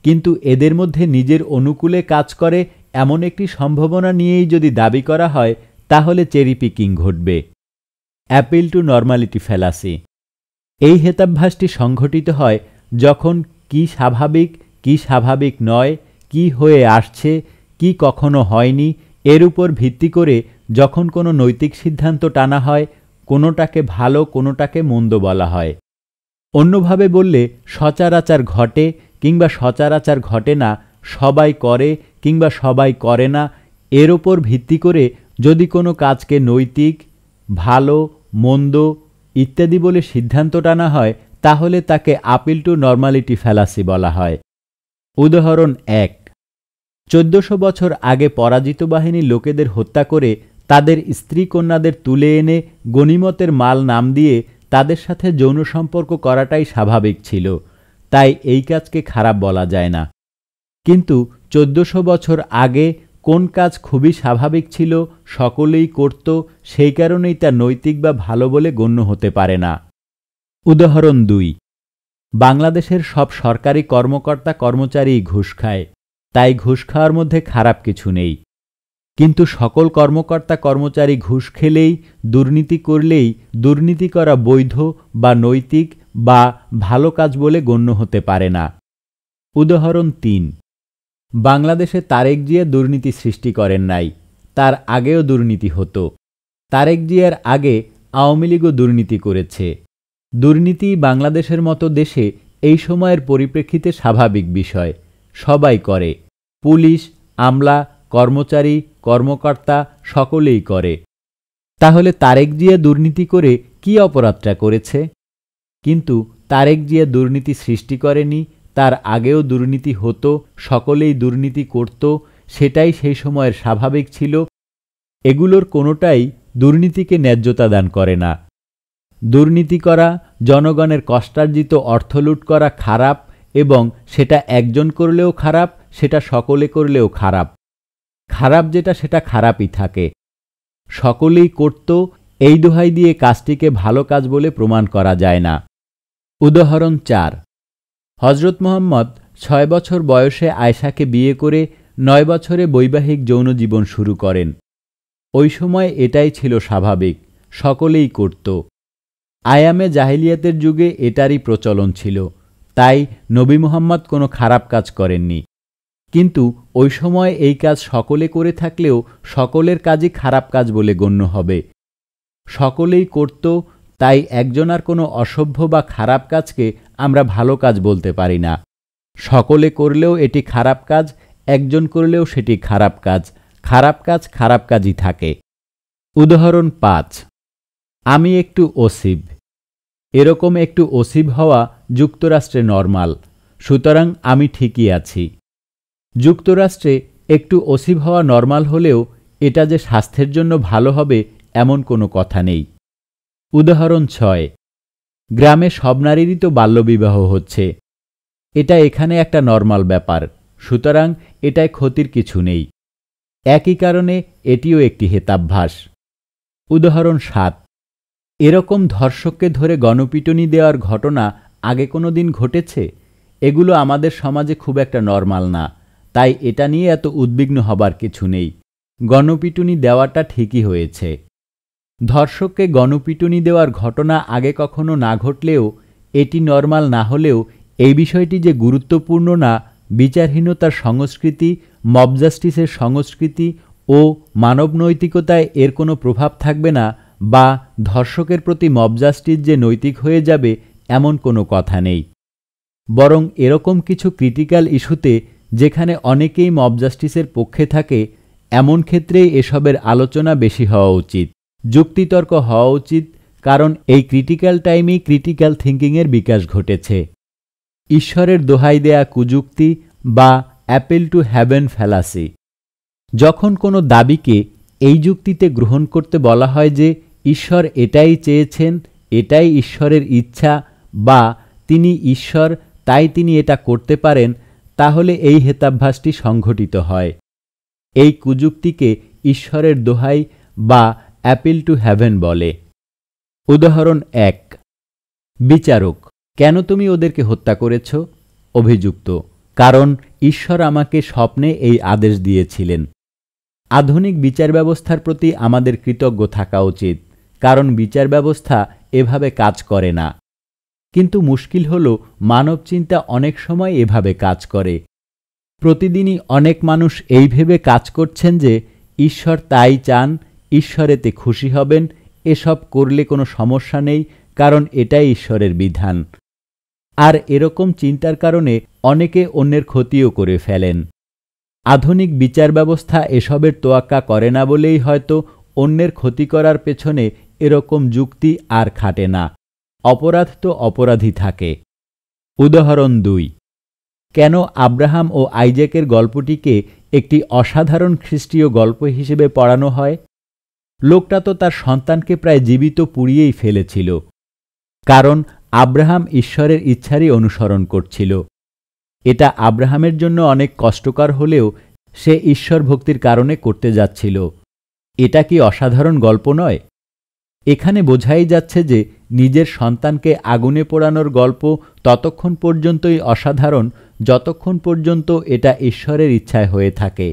কিন্তু এদের মধ্যে নিজের অনুকূলে কাজ করে এমন একটি সম্ভাবনা নিয়েই যদি দাবি করা হয়, তাহলে চেরি পিকিং ঘটবে। Appeal two normality fallacy. এই হেতাভ্যাসটি সংঘটিত হয় যখন কি স্বাভাবিক নয়, কি হয়ে আসছে, কি কখনো হয়নি, এর উপর ভিত্তি করে যখন কোনো নৈতিক সিদ্ধান্ত টানা হয়, কোনোটাকে ভালো কোনোটাকে মন্দ বলা হয়। অন্যভাবে বললে, সচরাচর ঘটে কিংবা সচরাচর ঘটে না, সবাই করে কিংবা সবাই করে না, এর ওপর ভিত্তি করে যদি কোনো কাজকে নৈতিক, ভালো, মন্দ ইত্যাদি বলে সিদ্ধান্ত টানা হয়, তাহলে তাকে আপিল টু নর্মালিটি ফ্যালাসি বলা হয়। উদাহরণ 1। 1400 বছর আগে পরাজিত বাহিনী লোকেদের হত্যা করে তাদের স্ত্রী কন্যাদের তুলে এনে গনিমতের মাল নাম দিয়ে তাদের সাথে যৌন সম্পর্ক করাটাই স্বাভাবিক ছিল, তাই এই কাজকে খারাপ বলা যায় না। কিন্তু 1400 বছর আগে কোন কাজ খুবই স্বাভাবিক ছিল, সকলেই করত, সেই কারণেই তা নৈতিক বা ভালো বলে গণ্য হতে পারে না। উদাহরণ 2। বাংলাদেশের সব সরকারি কর্মকর্তা কর্মচারীই ঘুষ খায়, তাই ঘুষ খাওয়ার মধ্যে খারাপ কিছু নেই। কিন্তু সকল কর্মকর্তা কর্মচারী ঘুষ খেলেই, দুর্নীতি করলেই দুর্নীতি করা বৈধ বা নৈতিক বা ভালো কাজ বলে গণ্য হতে পারে না। উদাহরণ 3। বাংলাদেশে তারেক জিয়া দুর্নীতি সৃষ্টি করেন নাই, তার আগেও দুর্নীতি হতো। তারেক জিয়ার আগে আওয়ামী লীগও দুর্নীতি করেছে। দুর্নীতি বাংলাদেশের মতো দেশে এই সময়ের পরিপ্রেক্ষিতে স্বাভাবিক বিষয়, সবাই করে। পুলিশ, আমলা, কর্মচারী, কর্মকর্তা সকলেই করে। তাহলে তারেক জিয়া দুর্নীতি করে কি অপরাধটা করেছে? কিন্তু তারেক জিয়া দুর্নীতি সৃষ্টি করেনি, তার আগেও দুর্নীতি হতো, সকলেই দুর্নীতি করত, সেটাই সেই সময়ের স্বাভাবিক ছিল। এগুলোর কোনোটাই দুর্নীতিকে ন্যায্যতা দান করে না। দুর্নীতি করা, জনগণের কষ্টার্জিত অর্থ লুট করা খারাপ, এবং সেটা একজন করলেও খারাপ, সেটা সকলে করলেও খারাপ। খারাপ যেটা সেটা খারাপই থাকে। সকলেই করত, এই দোহাই দিয়ে কাজটিকে ভালো কাজ বলে প্রমাণ করা যায় না। উদাহরণ 4। হযরত মুহাম্মদ 6 বছর বয়সে আয়েশাকে বিয়ে করে 9 বছরে বৈবাহিক যৌন জীবন শুরু করেন। ওই সময় এটাই ছিল স্বাভাবিক, সকলেই করত। আয়ামে জাহিলিয়াতের যুগে এটারই প্রচলন ছিল, তাই নবী মুহাম্মদ কোনো খারাপ কাজ করেননি। কিন্তু ওই সময় এই কাজ সকলে করে থাকলেও সকলের কাজই খারাপ কাজ বলে গণ্য হবে। সকলেই করত, তাই একজনার কোনো অসভ্য বা খারাপ কাজকে আমরা ভালো কাজ বলতে পারি না। সকলে করলেও এটি খারাপ কাজ, একজন করলেও সেটি খারাপ কাজ। খারাপ কাজ খারাপ কাজই থাকে। উদাহরণ 5। আমি একটু অসীব। এরকম একটু অসীব হওয়া যুক্তরাষ্ট্রে নরমাল, সুতরাং আমি ঠিকই আছি। যুক্তরাষ্ট্রে একটু অসীব হওয়া নরমাল হলেও এটা যে স্বাস্থ্যের জন্য ভালো হবে এমন কোনো কথা নেই। উদাহরণ 6। গ্রামে সব নারীরই তো বাল্যবিবাহ হচ্ছে, এটা এখানে একটা নরমাল ব্যাপার, সুতরাং এটায় ক্ষতির কিছু নেই। একই কারণে এটিও একটি হেতাভ্যাস। উদাহরণ 7। এরকম ধর্ষককে ধরে গণপিটুনি দেওয়ার ঘটনা আগে কোনো দিন ঘটেছে? এগুলো আমাদের সমাজে খুব একটা নরমাল না, তাই এটা নিয়ে এত উদ্বিগ্ন হবার কিছু নেই। গণপিটুনি দেওয়াটা ঠিকই হয়েছে। ধর্ষককে গণপিটুনি দেওয়ার ঘটনা আগে কখনো না ঘটলেও, এটি নরমাল না হলেও এই বিষয়টি যে গুরুত্বপূর্ণ না, বিচারহীনতার সংস্কৃতি, মব জাস্টিসের সংস্কৃতি ও মানব নৈতিকতায় এর কোনো প্রভাব থাকবে না, বা ধর্ষকের প্রতি মব জাস্টিস যে নৈতিক হয়ে যাবে এমন কোনো কথা নেই। বরং এরকম কিছু ক্রিটিক্যাল ইস্যুতে যেখানে অনেকেই মব জাস্টিসের পক্ষে থাকে, এমন ক্ষেত্রেই এসবের আলোচনা বেশি হওয়া উচিত, যুক্তিতর্ক হওয়া উচিত, কারণ এই ক্রিটিক্যাল টাইমেই ক্রিটিক্যাল থিঙ্কিংয়ের বিকাশ ঘটেছে। ঈশ্বরের দোহাই দেয়া কুযুক্তি বা অ্যাপিল টু হেভেন ফ্যালাসি। যখন কোনো দাবিকে এই যুক্তিতে গ্রহণ করতে বলা হয় যে ঈশ্বর এটাই চেয়েছেন, এটাই ঈশ্বরের ইচ্ছা, বা তিনি ঈশ্বর তাই তিনি এটা করতে পারেন, তাহলে এই হেতাভ্যাসটি সংঘটিত হয়। এই কুযুক্তিকে ঈশ্বরের দোহাই বা অ্যাপিল টু হেভেন বলে। উদাহরণ 1। বিচারক: কেন তুমি ওদেরকে হত্যা করেছ? অভিযুক্ত: কারণ ঈশ্বর আমাকে স্বপ্নে এই আদেশ দিয়েছিলেন। আধুনিক বিচার ব্যবস্থার প্রতি আমাদের কৃতজ্ঞ থাকা উচিত, কারণ বিচার ব্যবস্থা এভাবে কাজ করে না। কিন্তু মুশকিল হল, মানব চিন্তা অনেক সময় এভাবে কাজ করে। প্রতিদিনই অনেক মানুষ এই ভেবে কাজ করছেন যে ঈশ্বর তাই চান, ঈশ্বর এতে খুশি হবেন, এসব করলে কোনো সমস্যা নেই, কারণ এটাই ঈশ্বরের বিধান। আর এরকম চিন্তার কারণে অনেকে অন্যের ক্ষতিও করে ফেলেন। আধুনিক বিচার ব্যবস্থা এসবের তোয়াক্কা করে না বলেই হয়তো অন্যের ক্ষতি করার পেছনে এরকম যুক্তি আর খাটে না। অপরাধ তো অপরাধী থাকে। উদাহরণ 2। কেন আব্রাহাম ও আইজ্যাকের গল্পটিকে একটি অসাধারণ খ্রিস্টীয় গল্প হিসেবে পড়ানো হয়? লোকটা তো তার সন্তানকে প্রায় জীবিত পুড়িয়েই ফেলেছিল, কারণ আব্রাহাম ঈশ্বরের ইচ্ছারই অনুসরণ করছিল। এটা আব্রাহামের জন্য অনেক কষ্টকর হলেও সে ঈশ্বর ভক্তির কারণে করতে যাচ্ছিল। এটা কি অসাধারণ গল্প নয়? এখানে বোঝাই যাচ্ছে যে নিজের সন্তানকে আগুনে পোড়ানোর গল্প ততক্ষণ পর্যন্তই অসাধারণ যতক্ষণ পর্যন্ত এটা ঈশ্বরের ইচ্ছায় হয়ে থাকে।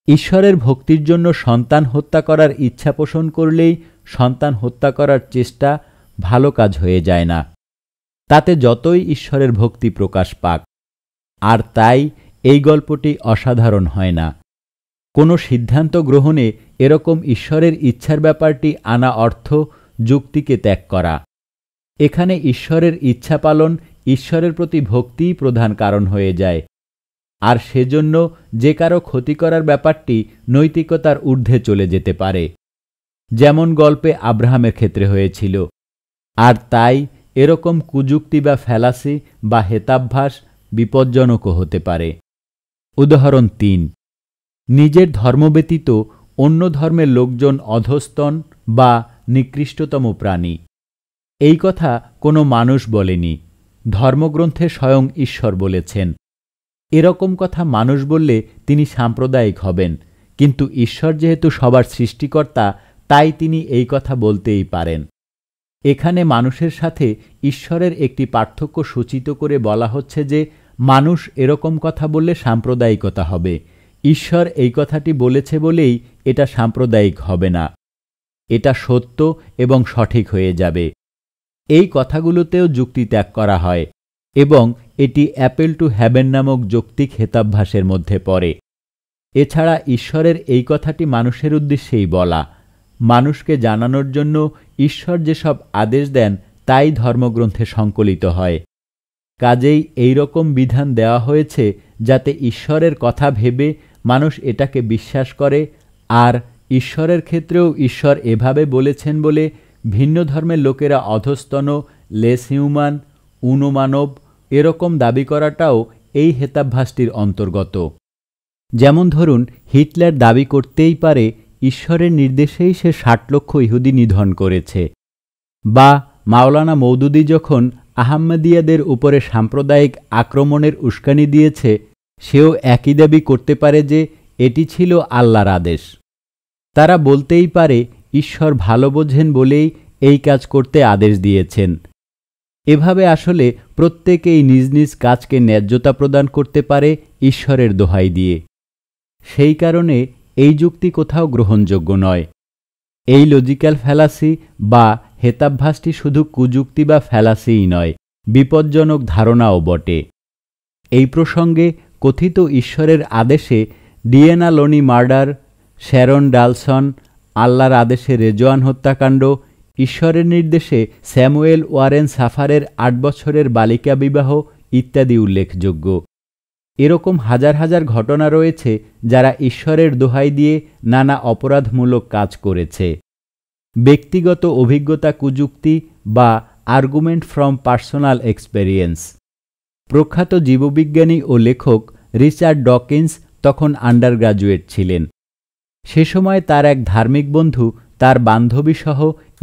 ঈশ্বরের ভক্তির জন্য সন্তান হত্যা করার ইচ্ছা পোষণ করলেই সন্তান হত্যা করার চেষ্টা ভালো কাজ হয়ে যায় না, তাতে যতই ঈশ্বরের ভক্তি প্রকাশ পাক। আর তাই এই গল্পটি অসাধারণ হয় না। কোনো সিদ্ধান্ত গ্রহণে এরকম ঈশ্বরের ইচ্ছার ব্যাপারটি আনা অর্থ যুক্তিকে ত্যাগ করা। এখানে ঈশ্বরের ইচ্ছা পালন, ঈশ্বরের প্রতি ভক্তিই প্রধান কারণ হয়ে যায়। আর সেজন্য যে কারো ক্ষতি করার ব্যাপারটি নৈতিকতার ঊর্ধ্বে চলে যেতে পারে, যেমন গল্পে আব্রাহামের ক্ষেত্রে হয়েছিল। আর তাই এরকম কুযুক্তি বা ফ্যালাসি বা হেতাভ্যাস বিপজ্জনকও হতে পারে। উদাহরণ 3। নিজের ধর্ম ব্যতীত অন্য ধর্মের লোকজন অধস্তন বা নিকৃষ্টতম প্রাণী। এই কথা কোনো মানুষ বলেনি, ধর্মগ্রন্থে স্বয়ং ঈশ্বর বলেছেন। এরকম কথা মানুষ বললে তিনি সাম্প্রদায়িক হবেন, কিন্তু ঈশ্বর যেহেতু সবার সৃষ্টিকর্তা, তাই তিনি এই কথা বলতেই পারেন। এখানে মানুষের সাথে ঈশ্বরের একটি পার্থক্য সূচিত করে বলা হচ্ছে যে মানুষ এরকম কথা বললে সাম্প্রদায়িকতা হবে। ঈশ্বর এই কথাটি বলেছে বলেই এটা সাম্প্রদায়িক হবে না, এটা সত্য এবং সঠিক হয়ে যাবে। এই কথাগুলোতেও যুক্তি ত্যাগ করা হয় এবং এটি অ্যাপেল টু হ্যাভেন নামক যৌক্তিক হেতাভ্যাসের মধ্যে পড়ে। এছাড়া ঈশ্বরের এই কথাটি মানুষের উদ্দেশ্যেই বলা। মানুষকে জানানোর জন্য ঈশ্বর যেসব আদেশ দেন তাই ধর্মগ্রন্থে সংকলিত হয়। কাজেই এই রকম বিধান দেওয়া হয়েছে যাতে ঈশ্বরের কথা ভেবে মানুষ এটাকে বিশ্বাস করে, আর ঈশ্বরের ক্ষেত্রেও ঈশ্বর এভাবে বলেছেন বলে ভিন্ন ধর্মের লোকেরা অধস্তন, লেস হিউম্যান, উনমানব এরকম দাবি করাটাও এই হেতাভ্যাসটির অন্তর্গত। যেমন ধরুন, হিটলার দাবি করতেই পারে ঈশ্বরের নির্দেশেই সে 60 লক্ষ ইহুদি নিধন করেছে, বা মাওলানা মওদুদি যখন আহমদিয়াদের উপরে সাম্প্রদায়িক আক্রমণের উস্কানি দিয়েছে, সেও একই দাবি করতে পারে যে এটি ছিল আল্লাহর আদেশ। তারা বলতেই পারে ঈশ্বর ভালো বোঝেন বলেই এই কাজ করতে আদেশ দিয়েছেন। এভাবে আসলে প্রত্যেকেই নিজ নিজ কাজকে ন্যায্যতা প্রদান করতে পারে ঈশ্বরের দোহাই দিয়ে। সেই কারণে এই যুক্তি কোথাও গ্রহণযোগ্য নয়। এই লজিক্যাল ফ্যালাসি বা হেতাভ্যাসটি শুধু কুযুক্তি বা ফ্যালাসিই নয়, বিপজ্জনক ধারণাও বটে। এই প্রসঙ্গে কথিত ঈশ্বরের আদেশে ডিয়েনা লোনি মার্ডার, শ্যারন ডালসন, আল্লাহর আদেশে রেজওয়ান হত্যাকাণ্ড, ঈশ্বরের নির্দেশে স্যামুয়েল ওয়ারেন সাফারের 8 বছরের বালিকা বিবাহ ইত্যাদি উল্লেখযোগ্য। এরকম হাজার হাজার ঘটনা রয়েছে যারা ঈশ্বরের দোহাই দিয়ে নানা অপরাধমূলক কাজ করেছে। ব্যক্তিগত অভিজ্ঞতা কুযুক্তি বা আর্গুমেন্ট ফ্রম পার্সোনাল এক্সপেরিয়েন্স। প্রখ্যাত জীববিজ্ঞানী ও লেখক রিচার্ড ডকিন্স তখন আন্ডারগ্রাজুয়েট ছিলেন। সে সময় তার এক ধার্মিক বন্ধু তার বান্ধবীসহ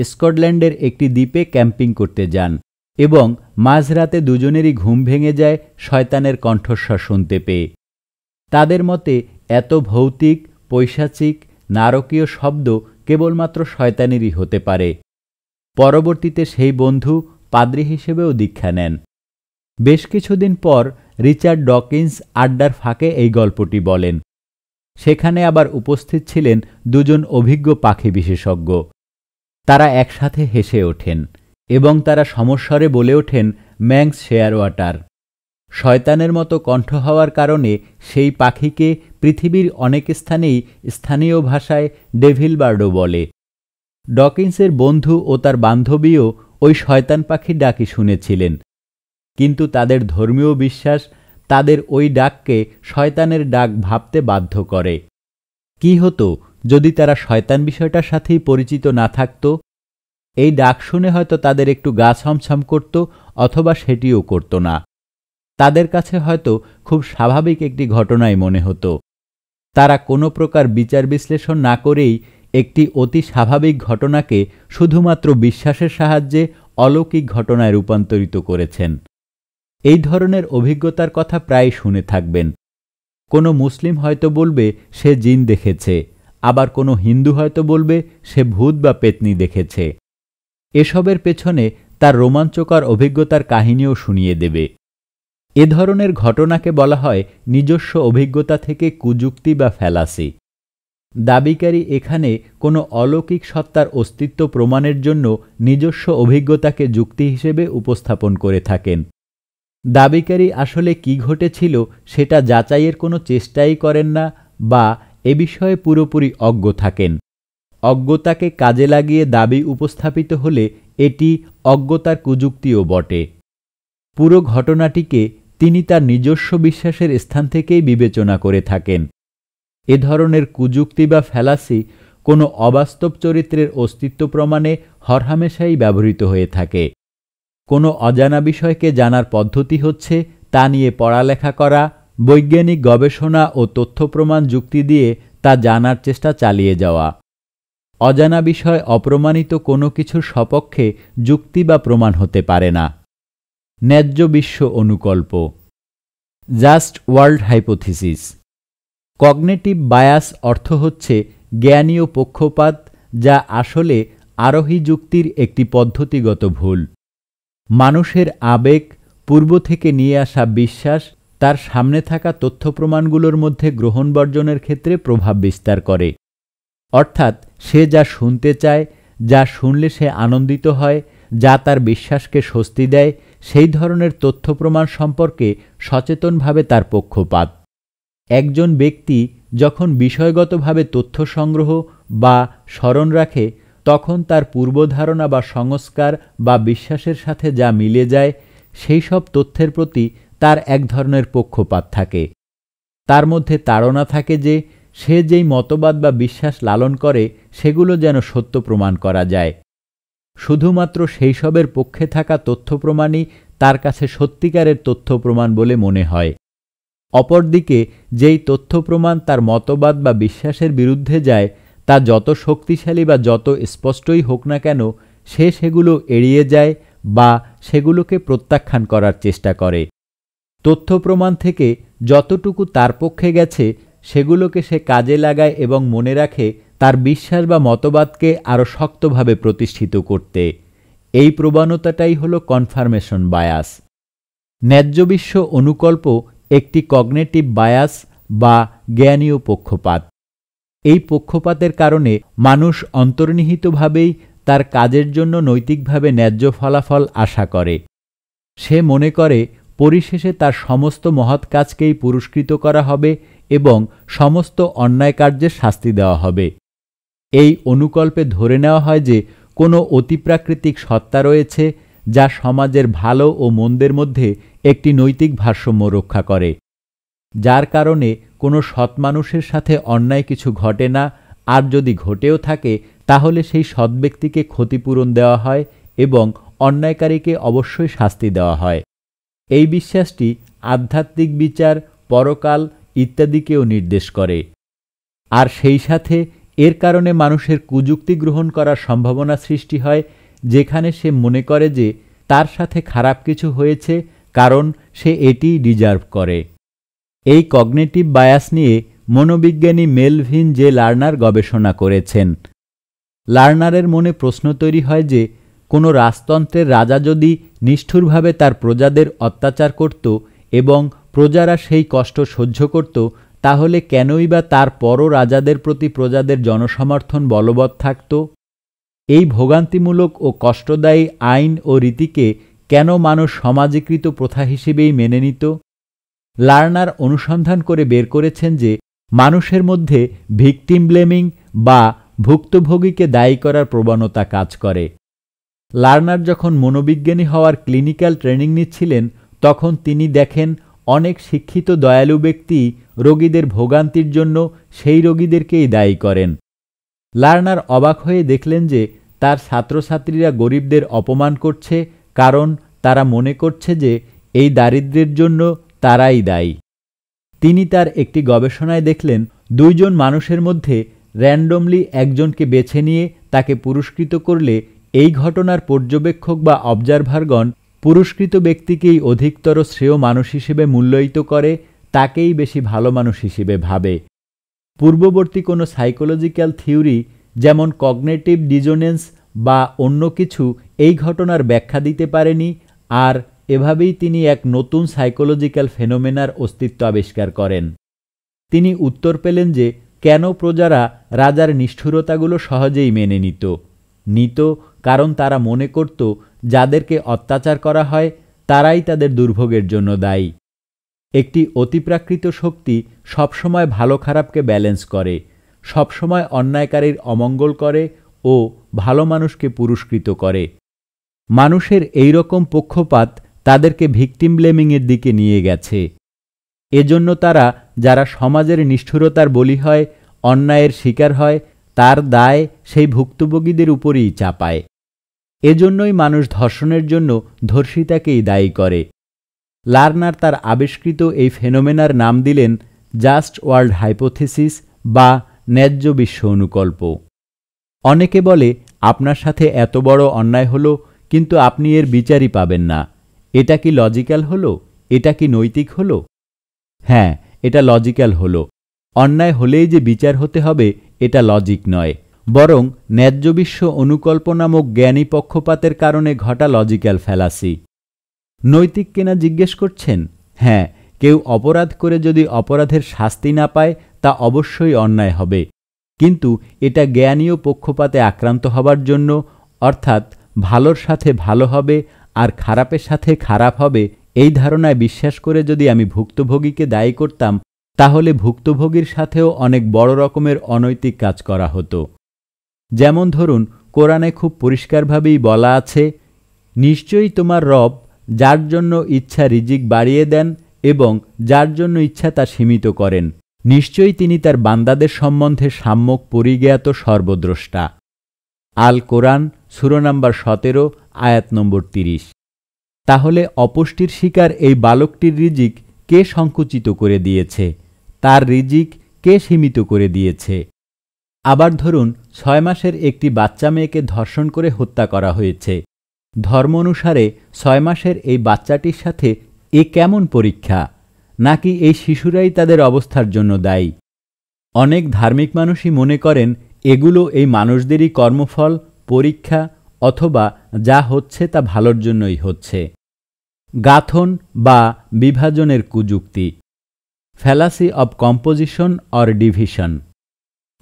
স্কটল্যান্ডের একটি দ্বীপে ক্যাম্পিং করতে যান এবং মাঝরাতে দুজনেরই ঘুম ভেঙে যায় শয়তানের কণ্ঠস্বর শুনতে পেয়ে। তাদের মতে এত ভৌতিক, পৈশাচিক, নারকীয় শব্দ কেবলমাত্র শয়তানেরই হতে পারে। পরবর্তীতে সেই বন্ধু পাদ্রী হিসেবেও দীক্ষা নেন। বেশ কিছুদিন পর রিচার্ড ডকিন্স আড্ডার ফাঁকে এই গল্পটি বলেন। সেখানে আবার উপস্থিত ছিলেন দুজন অভিজ্ঞ পাখি বিশেষজ্ঞ। তারা একসাথে হেসে ওঠেন এবং তারা সমস্বরে বলে ওঠেন, ম্যাংস শেয়ারওয়াটার। শয়তানের মতো কণ্ঠ হওয়ার কারণে সেই পাখিকে পৃথিবীর অনেক স্থানেই স্থানীয় ভাষায় ডেভিল বার্ডও বলে। ডকিন্সের বন্ধু ও তার বান্ধবীও ওই শয়তান পাখির ডাকই শুনেছিলেন, কিন্তু তাদের ধর্মীয় বিশ্বাস তাদের ওই ডাককে শয়তানের ডাক ভাবতে বাধ্য করে। কি হতো যদি তারা শয়তান বিষয়টার সাথেই পরিচিত না থাকত? এই ডাক শুনে হয়তো তাদের একটু গা ছমছম করত, অথবা সেটিও করত না। তাদের কাছে হয়তো খুব স্বাভাবিক একটি ঘটনাই মনে হতো। তারা কোনো প্রকার বিচার বিশ্লেষণ না করেই একটি অতি স্বাভাবিক ঘটনাকে শুধুমাত্র বিশ্বাসের সাহায্যে অলৌকিক ঘটনায় রূপান্তরিত করেছেন। এই ধরনের অভিজ্ঞতার কথা প্রায় শুনে থাকবেন। কোনো মুসলিম হয়তো বলবে সে জিন দেখেছে, আবার কোনো হিন্দু হয়তো বলবে সে ভূত বা পেতনি দেখেছে। এসবের পেছনে তার রোমাঞ্চকর অভিজ্ঞতার কাহিনীও শুনিয়ে দেবে। এ ধরনের ঘটনাকে বলা হয় নিজস্ব অভিজ্ঞতা থেকে কুযুক্তি বা ফ্যালাসি। দাবিকারী এখানে কোনো অলৌকিক সত্তার অস্তিত্ব প্রমাণের জন্য নিজস্ব অভিজ্ঞতাকে যুক্তি হিসেবে উপস্থাপন করে থাকেন। দাবিকারী আসলে কি ঘটেছিল সেটা যাচাইয়ের কোনো চেষ্টাই করেন না, বা এ বিষয়ে পুরোপুরি অজ্ঞ থাকেন। অজ্ঞতাকে কাজে লাগিয়ে দাবি উপস্থাপিত হলে এটি অজ্ঞতার কুযুক্তিও বটে। পুরো ঘটনাটিকে তিনি তার নিজস্ব বিশ্বাসের স্থান থেকেই বিবেচনা করে থাকেন। এ ধরনের কুযুক্তি বা ফ্যালাসি কোনো অবাস্তব চরিত্রের অস্তিত্ব প্রমাণে হরহামেশাই ব্যবহৃত হয়ে থাকে। কোনো অজানা বিষয়কে জানার পদ্ধতি হচ্ছে তা নিয়ে পড়ালেখা করা, বৈজ্ঞানিক গবেষণা ও তথ্য প্রমাণ যুক্তি দিয়ে তা জানার চেষ্টা চালিয়ে যাওয়া। অজানা বিষয় অপ্রমাণিত কোনো কিছুর সপক্ষে যুক্তি বা প্রমাণ হতে পারে না। ন্যায্য বিশ্ব অনুকল্প, just world hypothesis. Cognitive bias অর্থ হচ্ছে জ্ঞানীয় পক্ষপাত, যা আসলে আরোহী যুক্তির একটি পদ্ধতিগত ভুল। মানুষের আবেগ, পূর্ব থেকে নিয়ে আসা বিশ্বাস তার সামনে থাকা তথ্য প্রমাণগুলোর মধ্যে গ্রহণ বর্জনের ক্ষেত্রে প্রভাব বিস্তার করে। অর্থাৎ সে যা শুনতে চায়, যা শুনলে সে আনন্দিত হয়, যা তার বিশ্বাসকে স্বস্তি দেয়, সেই ধরনের তথ্য প্রমাণ সম্পর্কে সচেতনভাবে তার পক্ষপাত। একজন ব্যক্তি যখন বিষয়গতভাবে তথ্য সংগ্রহ বা স্মরণ রাখে, তখন তার পূর্বধারণা বা সংস্কার বা বিশ্বাসের সাথে যা মিলে যায়, সেই সব তথ্যের প্রতি তার এক ধরনের পক্ষপাত থাকে। তার মধ্যে তাড়না থাকে যে সে যেই মতবাদ বা বিশ্বাস লালন করে সেগুলো যেন সত্য প্রমাণ করা যায়। শুধুমাত্র সেই সবের পক্ষে থাকা তথ্য প্রমাণই তার কাছে সত্যিকারের তথ্য প্রমাণ বলে মনে হয়। অপরদিকে যেই তথ্য প্রমাণ তার মতবাদ বা বিশ্বাসের বিরুদ্ধে যায়, তা যত শক্তিশালী বা যত স্পষ্টই হোক না কেন, সে সেগুলো এড়িয়ে যায় বা সেগুলোকে প্রত্যাখ্যান করার চেষ্টা করে। তথ্য প্রমাণ থেকে যতটুকু তার পক্ষে গেছে সেগুলোকে সে কাজে লাগায় এবং মনে রাখে তার বিশ্বাস বা মতবাদকে আরও শক্তভাবে প্রতিষ্ঠিত করতে। এই প্রবণতাটাই হল কনফার্মেশন বায়াস। ন্যায্য বিশ্ব অনুকল্প একটি কগনিটিভ বায়াস বা জ্ঞানীয় পক্ষপাত। এই পক্ষপাতের কারণে মানুষ অন্তর্নিহিতভাবেই তার কাজের জন্য নৈতিকভাবে ন্যায্য ফলাফল আশা করে। সে মনে করে পরিশেষে তার সমস্ত মহৎ কাজকেই পুরস্কৃত করা হবে এবং সমস্ত অন্যায় কার্যের শাস্তি দেওয়া হবে। এই অনুকল্পে ধরে নেওয়া হয় যে কোনো অতিপ্রাকৃতিক সত্তা রয়েছে যা সমাজের ভালো ও মন্দের মধ্যে একটি নৈতিক ভারসাম্য রক্ষা করে, যার কারণে কোনো সৎ মানুষের সাথে অন্যায় কিছু ঘটে না, আর যদি ঘটেও থাকে তাহলে সেই সৎ ব্যক্তিকে ক্ষতিপূরণ দেওয়া হয় এবং অন্যায়কারীকে অবশ্যই শাস্তি দেওয়া হয়। এই বিশ্বাসটি আধ্যাত্মিক বিচার, পরকাল ইত্যাদিকেও নির্দেশ করে। আর সেই সাথে এর কারণে মানুষের কুযুক্তি গ্রহণ করার সম্ভাবনা সৃষ্টি হয়, যেখানে সে মনে করে যে তার সাথে খারাপ কিছু হয়েছে কারণ সে এটিই ডিজার্ভ করে। এই কগনিটিভ বায়াস নিয়ে মনোবিজ্ঞানী মেলভিন জে লার্নার গবেষণা করেছেন। লার্নারের মনে প্রশ্ন তৈরি হয় যে কোনো রাজতন্ত্রের রাজা যদি নিষ্ঠুরভাবে তার প্রজাদের অত্যাচার করত এবং প্রজারা সেই কষ্ট সহ্য করত, তাহলে কেনই বা তার পরও রাজাদের প্রতি প্রজাদের জনসমর্থন বলবৎ থাকত? এই ভোগান্তিমূলক ও কষ্টদায়ী আইন ও রীতিকে কেন মানুষ সমাজীকৃত প্রথা হিসেবেই মেনে নিত? লার্নার অনুসন্ধান করে বের করেছেন যে মানুষের মধ্যে ভিকটিম ব্লেমিং বা ভুক্তভোগীকে দায়ী করার প্রবণতা কাজ করে। লার্নার যখন মনোবিজ্ঞানী হওয়ার ক্লিনিক্যাল ট্রেনিং নিচ্ছিলেন, তখন তিনি দেখেন অনেক শিক্ষিত দয়ালু ব্যক্তি রোগীদের ভোগান্তির জন্য সেই রোগীদেরকেই দায়ী করেন। লার্নার অবাক হয়ে দেখলেন যে তার ছাত্রছাত্রীরা গরিবদের অপমান করছে, কারণ তারা মনে করছে যে এই দারিদ্র্যের জন্য তারাই দায়ী। তিনি তার একটি গবেষণায় দেখলেন দুইজন মানুষের মধ্যে র্যান্ডমলি একজনকে বেছে নিয়ে তাকে পুরস্কৃত করলে এই ঘটনার পর্যবেক্ষক বা অবজারভারগণ পুরস্কৃত ব্যক্তিকেই অধিকতর শ্রেয় মানুষ হিসেবে মূল্যায়িত করে, তাকেই বেশি ভালো মানুষ হিসেবে ভাবে। পূর্ববর্তী কোনো সাইকোলজিক্যাল থিওরি যেমন কগনিটিভ ডিজোনেন্স বা অন্য কিছু এই ঘটনার ব্যাখ্যা দিতে পারেনি, আর এভাবেই তিনি এক নতুন সাইকোলজিক্যাল ফেনোমেনার অস্তিত্ব আবিষ্কার করেন। তিনি উত্তর পেলেন যে কেন প্রজারা রাজার নিষ্ঠুরতাগুলো সহজেই মেনে নিত কারণ তারা মনে করত যাদেরকে অত্যাচার করা হয় তারাই তাদের দুর্ভোগের জন্য দায়ী। একটি অতিপ্রাকৃত শক্তি সবসময় ভালো খারাপকে ব্যালেন্স করে, সবসময় অন্যায়কারীর অমঙ্গল করে ও ভালো মানুষকে পুরস্কৃত করে। মানুষের এই রকম পক্ষপাত তাদেরকে ভিকটিম ব্লেমিংয়ের দিকে নিয়ে গেছে। এজন্য তারা যারা সমাজের নিষ্ঠুরতার বলি হয়, অন্যায়ের শিকার হয়, তার দায় সেই ভুক্তভোগীদের উপরেই চাপায়। এজন্যই মানুষ ধর্ষণের জন্য ধর্ষিতাকেই দায়ী করে। লার্নার তার আবিষ্কৃত এই ফেনোমেনার নাম দিলেন জাস্ট ওয়ার্ল্ড হাইপোথিসিস বা ন্যায্য বিশ্ব অনুকল্প। অনেকে বলে আপনার সাথে এত বড় অন্যায় হলো, কিন্তু আপনি এর বিচারই পাবেন না। এটা কি লজিক্যাল হলো? এটা কি নৈতিক হলো? হ্যাঁ, এটা লজিক্যাল হলো। অন্যায় হলেই যে বিচার হতে হবে এটা লজিক নয়, বরং ন্যায্য বিশ্ব অনুকল্প নামক জ্ঞানী পক্ষপাতের কারণে ঘটা লজিক্যাল ফ্যালাসি। নৈতিক কিনা জিজ্ঞেস করছেন? হ্যাঁ, কেউ অপরাধ করে যদি অপরাধের শাস্তি না পায় তা অবশ্যই অন্যায় হবে, কিন্তু এটা জ্ঞানীয় পক্ষপাতে আক্রান্ত হবার জন্য, অর্থাৎ ভালোর সাথে ভালো হবে আর খারাপের সাথে খারাপ হবে, এই ধারণায় বিশ্বাস করে যদি আমি ভুক্তভোগীকে দায়ী করতাম, তাহলে ভুক্তভোগীর সাথেও অনেক বড় রকমের অনৈতিক কাজ করা হতো। যেমন ধরুন, কোরআনে খুব পরিষ্কারভাবেই বলা আছে, নিশ্চয়ই তোমার রব যার জন্য ইচ্ছা রিজিক বাড়িয়ে দেন এবং যার জন্য ইচ্ছা তা সীমিত করেন। নিশ্চয়ই তিনি তার বান্দাদের সম্বন্ধে সাম্যক পরিজ্ঞাত সর্বদ্রষ্টা। আল কোরআন সূরা নম্বর 17 আয়াত নম্বর 30। তাহলে অপুষ্টির শিকার এই বালকটির রিজিক কে সংকুচিত করে দিয়েছে? তার রিজিক কে সীমিত করে দিয়েছে? আবার ধরুন, 6 মাসের একটি বাচ্চা মেয়েকে ধর্ষণ করে হত্যা করা হয়েছে। ধর্ম অনুসারে 6 মাসের এই বাচ্চাটির সাথে এ কেমন পরীক্ষা? নাকি এই শিশুরাই তাদের অবস্থার জন্য দায়ী? অনেক ধার্মিক মানুষই মনে করেন এগুলো এই মানুষদেরই কর্মফল, পরীক্ষা, অথবা যা হচ্ছে তা ভালোর জন্যই হচ্ছে। গাঁথন বা বিভাজনের কুযুক্তি, fallacy of composition or division.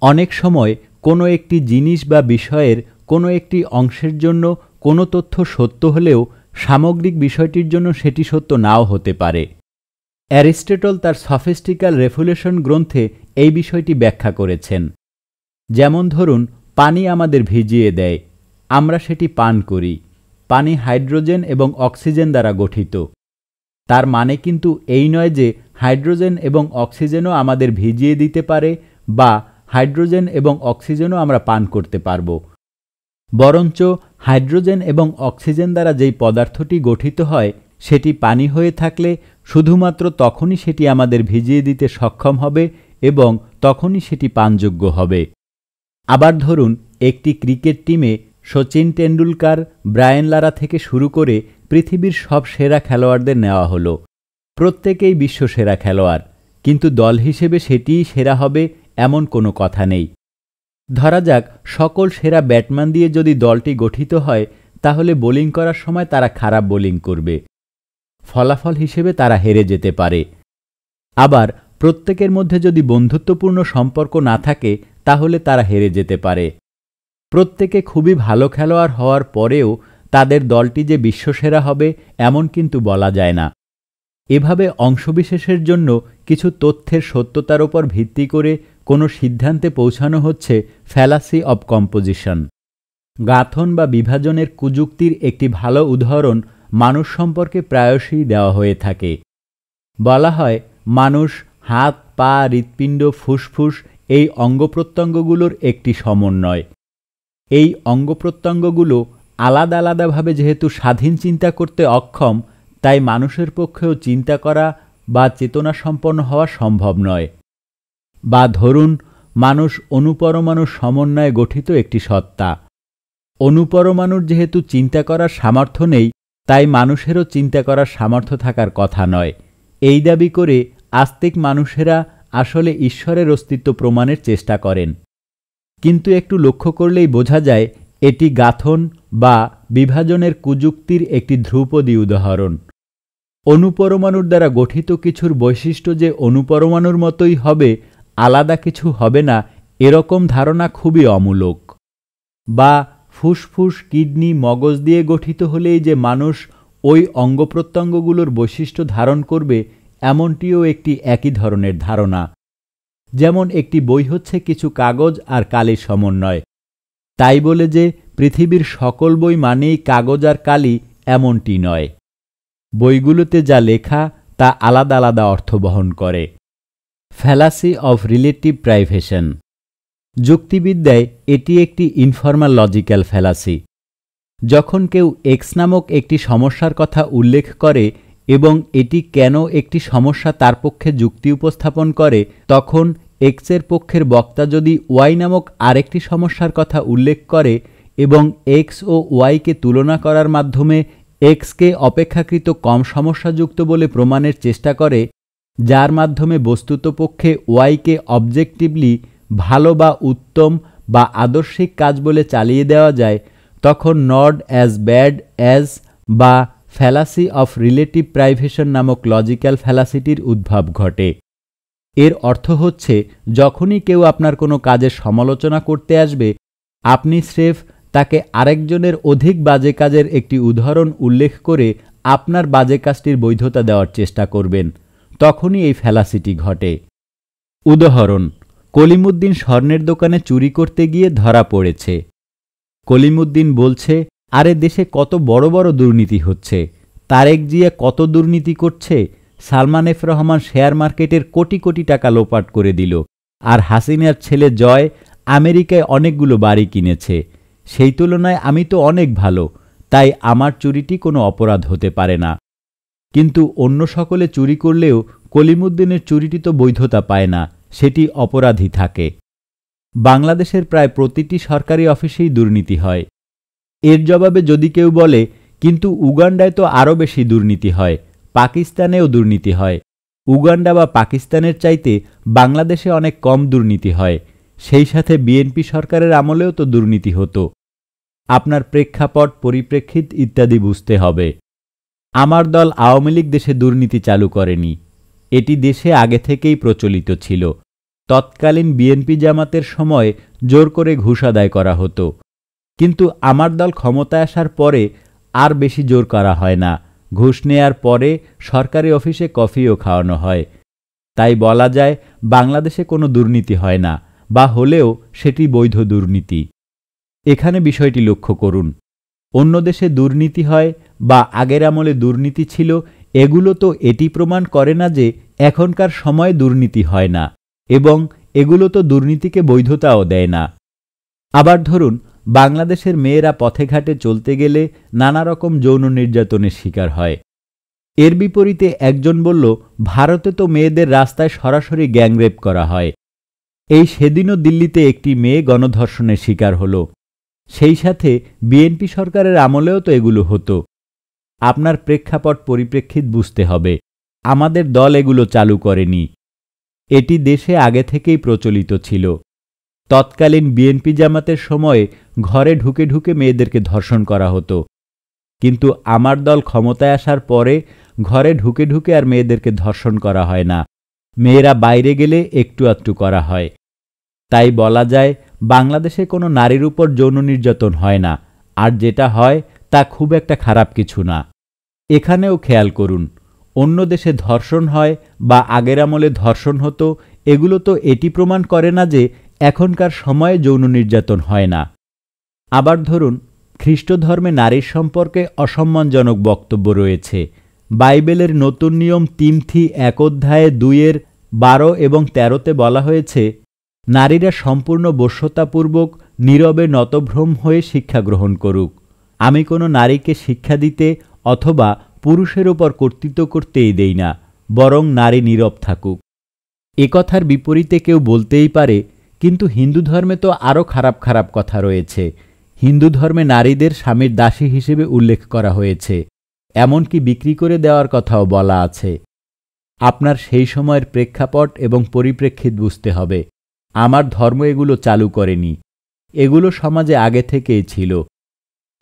অনেক সময় কোনো একটি জিনিস বা বিষয়ের কোনো একটি অংশের জন্য কোনো তথ্য সত্য হলেও সামগ্রিক বিষয়টির জন্য সেটি সত্য নাও হতে পারে। অ্যারিস্টটল তার সফিস্টিক্যাল রেফুলেশন গ্রন্থে এই বিষয়টি ব্যাখ্যা করেছেন। যেমন ধরুন, পানি আমাদের ভিজিয়ে দেয়, আমরা সেটি পান করি। পানি হাইড্রোজেন এবং অক্সিজেন দ্বারা গঠিত। তার মানে কিন্তু এই নয় যে হাইড্রোজেন এবং অক্সিজেনও আমাদের ভিজিয়ে দিতে পারে বা হাইড্রোজেন এবং অক্সিজেনও আমরা পান করতে পারব। বরঞ্চ হাইড্রোজেন এবং অক্সিজেন দ্বারা যেই পদার্থটি গঠিত হয় সেটি পানি হয়ে থাকলে শুধুমাত্র তখনই সেটি আমাদের ভিজিয়ে দিতে সক্ষম হবে এবং তখনই সেটি পানযোগ্য হবে। আবার ধরুন একটি ক্রিকেট টিমে সচিন টেন্ডুলকার, ব্রায়ান লারা থেকে শুরু করে পৃথিবীর সব সেরা খেলোয়াড়দের নেওয়া হলো। প্রত্যেকেই বিশ্বসেরা খেলোয়াড়, কিন্তু দল হিসেবে সেটিই সেরা হবে এমন কোনো কথা নেই। ধরা যাক সকল সেরা ব্যাটসম্যান দিয়ে যদি দলটি গঠিত হয়, তাহলে বোলিং করার সময় তারা খারাপ বোলিং করবে। ফলাফল হিসেবে তারা হেরে যেতে পারে। আবার প্রত্যেকের মধ্যে যদি বন্ধুত্বপূর্ণ সম্পর্ক না থাকে, তাহলে তারা হেরে যেতে পারে। প্রত্যেকে খুবই ভালো খেলোয়াড় হওয়ার পরেও তাদের দলটি যে বিশ্বসেরা হবে এমন কিন্তু বলা যায় না। এভাবে অংশবিশেষের জন্য কিছু তথ্যের সত্যতার উপর ভিত্তি করে কোনো সিদ্ধান্তে পৌঁছানো হচ্ছে ফ্যালাসি অব কম্পোজিশন। গাঁথন বা বিভাজনের কুযুক্তির একটি ভালো উদাহরণ মানুষ সম্পর্কে প্রায়শই দেওয়া হয়ে থাকে। বলা হয় মানুষ হাত, পা, হৃৎপিণ্ড, ফুসফুস এই অঙ্গপ্রত্যঙ্গগুলোর একটি সমন্বয়। এই অঙ্গপ্রত্যঙ্গগুলো আলাদা আলাদাভাবে যেহেতু স্বাধীন চিন্তা করতে অক্ষম, তাই মানুষের পক্ষেও চিন্তা করা বা চেতনাসম্পন্ন হওয়া সম্ভব নয়। বা ধরুন মানুষ অণুপরমাণুর সমন্বয়ে গঠিত একটি সত্তা। অণুপরমাণুর যেহেতু চিন্তা করার সামর্থ্য নেই, তাই মানুষেরও চিন্তা করার সামর্থ্য থাকার কথা নয়। এই দাবি করে আস্তিক মানুষেরা আসলে ঈশ্বরের অস্তিত্ব প্রমাণের চেষ্টা করেন। কিন্তু একটু লক্ষ্য করলেই বোঝা যায় এটি গাঁথন বা বিভাজনের কুযুক্তির একটি ধ্রুপদী উদাহরণ। অণুপরমাণুর দ্বারা গঠিত কিছুর বৈশিষ্ট্য যে অণুপরমাণুর মতোই হবে, আলাদা কিছু হবে না, এরকম ধারণা খুবই অমূলক। বা ফুসফুস, কিডনি, মগজ দিয়ে গঠিত হলেই যে মানুষ ওই অঙ্গপ্রত্যঙ্গগুলোর বৈশিষ্ট্য ধারণ করবে, এমনটিও একটি একই ধরনের ধারণা। যেমন একটি বই হচ্ছে কিছু কাগজ আর কালির সমন্বয়। তাই বলে যে পৃথিবীর সকল বই মানেই কাগজ আর কালি, এমনটি নয়। বইগুলোতে যা লেখা তা আলাদা আলাদা অর্থ বহন করে। Fallacy of relative privation. যুক্তিবিদ্যায় এটি একটি ইনফর্মাল লজিক্যাল ফ্যালাসি। যখন কেউ এক্স নামক একটি সমস্যার কথা উল্লেখ করে এবং এটি কেন একটি সমস্যা তার পক্ষে যুক্তি উপস্থাপন করে, তখন এক্সের পক্ষের বক্তা যদি ওয়াই নামক আরেকটি সমস্যার কথা উল্লেখ করে এবং এক্স ও ওয়াইকে তুলনা করার মাধ্যমে এক্সকে অপেক্ষাকৃত কম সমস্যাযুক্ত বলে প্রমাণের চেষ্টা করে, যার মাধ্যমে বস্তুতপক্ষে ওয়াইকে অবজেক্টিভলি ভালো বা উত্তম বা আদর্শিক কাজ বলে চালিয়ে দেওয়া যায়, তখন নট অ্যাজ ব্যাড অ্যাজ বা ফ্যালাসি অফ রিলেটিভ প্রাইভেশন নামক লজিক্যাল ফ্যালাসিটির উদ্ভব ঘটে। এর অর্থ হচ্ছে যখনই কেউ আপনার কোনো কাজের সমালোচনা করতে আসবে, আপনি স্রেফ তাকে আরেকজনের অধিক বাজে কাজের একটি উদাহরণ উল্লেখ করে আপনার বাজে কাজটির বৈধতা দেওয়ার চেষ্টা করবেন। তখনই এই ফ্যালাসিটি ঘটে। উদাহরণ: কলিমুদ্দিন স্বর্ণের দোকানে চুরি করতে গিয়ে ধরা পড়েছে। কলিমুদ্দিন বলছে, আরে দেশে কত বড় বড় দুর্নীতি হচ্ছে, তারেক জিয়া কত দুর্নীতি করছে, সালমান এফ রহমান শেয়ার মার্কেটের কোটি কোটি টাকা লোপাট করে দিল, আর হাসিনার ছেলে জয় আমেরিকায় অনেকগুলো বাড়ি কিনেছে। সেই তুলনায় আমি তো অনেক ভালো, তাই আমার চুরিটি কোনো অপরাধ হতে পারে না। কিন্তু অন্য সকলে চুরি করলেও কলিমুদ্দিনের চুরিটি তো বৈধতা পায় না, সেটি অপরাধী থাকে। বাংলাদেশের প্রায় প্রতিটি সরকারি অফিসেই দুর্নীতি হয়। এর জবাবে যদি কেউ বলে, কিন্তু উগান্ডায় তো আরও বেশি দুর্নীতি হয়, পাকিস্তানেও দুর্নীতি হয়, উগান্ডা বা পাকিস্তানের চাইতে বাংলাদেশে অনেক কম দুর্নীতি হয়, সেই সাথে বিএনপি সরকারের আমলেও তো দুর্নীতি হতো। আপনার প্রেক্ষাপট, পরিপ্রেক্ষিত ইত্যাদি বুঝতে হবে। আমার দল আওয়ামী লীগ দেশে দুর্নীতি চালু করেনি, এটি দেশে আগে থেকেই প্রচলিত ছিল। তৎকালীন বিএনপি জামাতের সময় জোর করে ঘুষ আদায় করা হতো, কিন্তু আমার দল ক্ষমতায় আসার পরে আর বেশি জোর করা হয় না। ঘুষ নেয়ার পরে সরকারি অফিসে কফিও খাওয়ানো হয়। তাই বলা যায় বাংলাদেশে কোনো দুর্নীতি হয় না, বা হলেও সেটি বৈধ দুর্নীতি। এখানে বিষয়টি লক্ষ্য করুন। অন্য দেশে দুর্নীতি হয় বা আগের আমলে দুর্নীতি ছিল, এগুলো তো এটি প্রমাণ করে না যে এখনকার সময়ে দুর্নীতি হয় না, এবং এগুলো তো দুর্নীতিকে বৈধতাও দেয় না। আবার ধরুন, বাংলাদেশের মেয়েরা পথে ঘাটে চলতে গেলে নানা রকম যৌন নির্যাতনের শিকার হয়। এর বিপরীতে একজন বলল, ভারতে তো মেয়েদের রাস্তায় সরাসরি গ্যাংরেপ করা হয়। এই সেদিনও দিল্লিতে একটি মেয়ে গণধর্ষণের শিকার হল। সেই সাথে বিএনপি সরকারের আমলেও তো এগুলো হতো। আপনার প্রেক্ষাপট পরিপ্রেক্ষিত বুঝতে হবে। আমাদের দল এগুলো চালু করেনি। এটি দেশে আগে থেকেই প্রচলিত ছিল। তৎকালীন বিএনপি জামাতের সময়ে ঘরে ঢুকে ঢুকে মেয়েদেরকে ধর্ষণ করা হতো। কিন্তু আমার দল ক্ষমতায় আসার পরে ঘরে ঢুকে ঢুকে আর মেয়েদেরকে ধর্ষণ করা হয় না। মেয়েরা বাইরে গেলে একটু আধটু করা হয়। তাই বলা যায় বাংলাদেশে কোনো নারীর উপর যৌন নির্যাতন হয় না, আর যেটা হয় তা খুব একটা খারাপ কিছু না। এখানেও খেয়াল করুন, অন্য দেশে ধর্ষণ হয় বা আগের আমলে ধর্ষণ হতো, এগুলো তো এটি প্রমাণ করে না যে এখনকার সময়ে যৌন নির্যাতন হয় না। আবার ধরুন, খ্রিস্ট ধর্মে নারীর সম্পর্কে অসম্মানজনক বক্তব্য রয়েছে। বাইবেলের নতুন নিয়ম 3 অধ্যায়ে 2:12 এবং 13 বলা হয়েছে, নারীরা সম্পূর্ণ বশ্যতাপূর্বক নীরবে নতভ্রম হয়ে শিক্ষা গ্রহণ করুক। আমি কোনো নারীকে শিক্ষা দিতে অথবা পুরুষের ওপর কর্তৃত্ব করতেই দেই না, বরং নারী নীরব থাকুক। একথার বিপরীতে কেউ বলতেই পারে, কিন্তু হিন্দু ধর্মে তো আরও খারাপ খারাপ কথা রয়েছে। হিন্দু ধর্মে নারীদের স্বামীর দাসী হিসেবে উল্লেখ করা হয়েছে, এমনকি বিক্রি করে দেওয়ার কথাও বলা আছে। আপনার সেই সময়ের প্রেক্ষাপট এবং পরিপ্রেক্ষিত বুঝতে হবে। আমার ধর্ম এগুলো চালু করেনি, এগুলো সমাজে আগে থেকেই ছিল।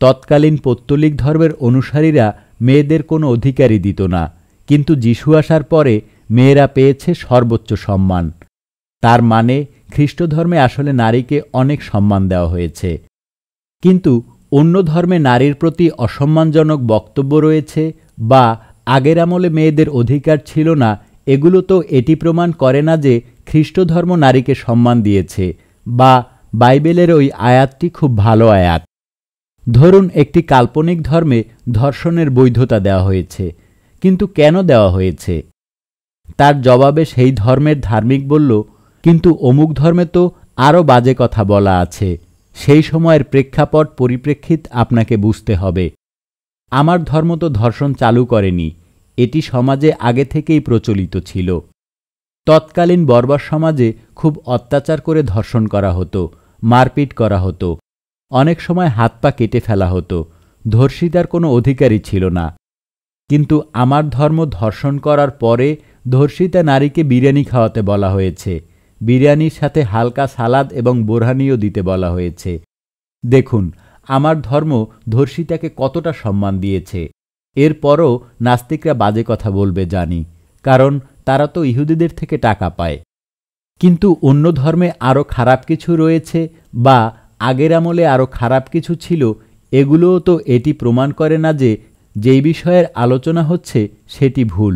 তৎকালীন পৌত্তলিক ধর্মের অনুসারীরা মেয়েদের কোনো অধিকারই দিত না, কিন্তু যিশু আসার পরে মেয়েরা পেয়েছে সর্বোচ্চ সম্মান। তার মানে খ্রিস্ট ধর্মে আসলে নারীকে অনেক সম্মান দেওয়া হয়েছে। কিন্তু অন্য ধর্মে নারীর প্রতি অসম্মানজনক বক্তব্য রয়েছে বা আগের আমলে মেয়েদের অধিকার ছিল না, এগুলো তো এটি প্রমাণ করে না যে খ্রিস্ট ধর্ম নারীকে সম্মান দিয়েছে বা বাইবেলের ওই আয়াতটি খুব ভালো আয়াত। ধরুন, একটি কাল্পনিক ধর্মে ধর্ষণের বৈধতা দেওয়া হয়েছে, কিন্তু কেন দেওয়া হয়েছে? তার জবাবে সেই ধর্মের ধার্মিক বলল, কিন্তু অমুক ধর্মে তো আরও বাজে কথা বলা আছে। সেই সময়ের প্রেক্ষাপট পরিপ্রেক্ষিত আপনাকে বুঝতে হবে। আমার ধর্ম তো ধর্ষণ চালু করেনি, এটি সমাজে আগে থেকেই প্রচলিত ছিল। তৎকালীন বর্বর সমাজে খুব অত্যাচার করে ধর্ষণ করা হতো, মারপিট করা হতো, অনেক সময় হাত পা কেটে ফেলা হতো। ধর্ষিতার কোনো অধিকারই ছিল না। কিন্তু আমার ধর্ম ধর্ষণ করার পরে ধর্ষিতা নারীকে বিরিয়ানি খাওয়াতে বলা হয়েছে। বিরিয়ানির সাথে হালকা সালাদ এবং বোরহানিও দিতে বলা হয়েছে। দেখুন, আমার ধর্ম ধর্ষিতাকে কতটা সম্মান দিয়েছে। এরপরও নাস্তিকরা বাজে কথা বলবে জানি, কারণ তারা তো ইহুদিদের থেকে টাকা পায়। কিন্তু অন্য ধর্মে আরও খারাপ কিছু রয়েছে বা আগের আমলে আরও খারাপ কিছু ছিল, এগুলোও তো এটি প্রমাণ করে না যে যেই বিষয়ের আলোচনা হচ্ছে সেটি ভুল।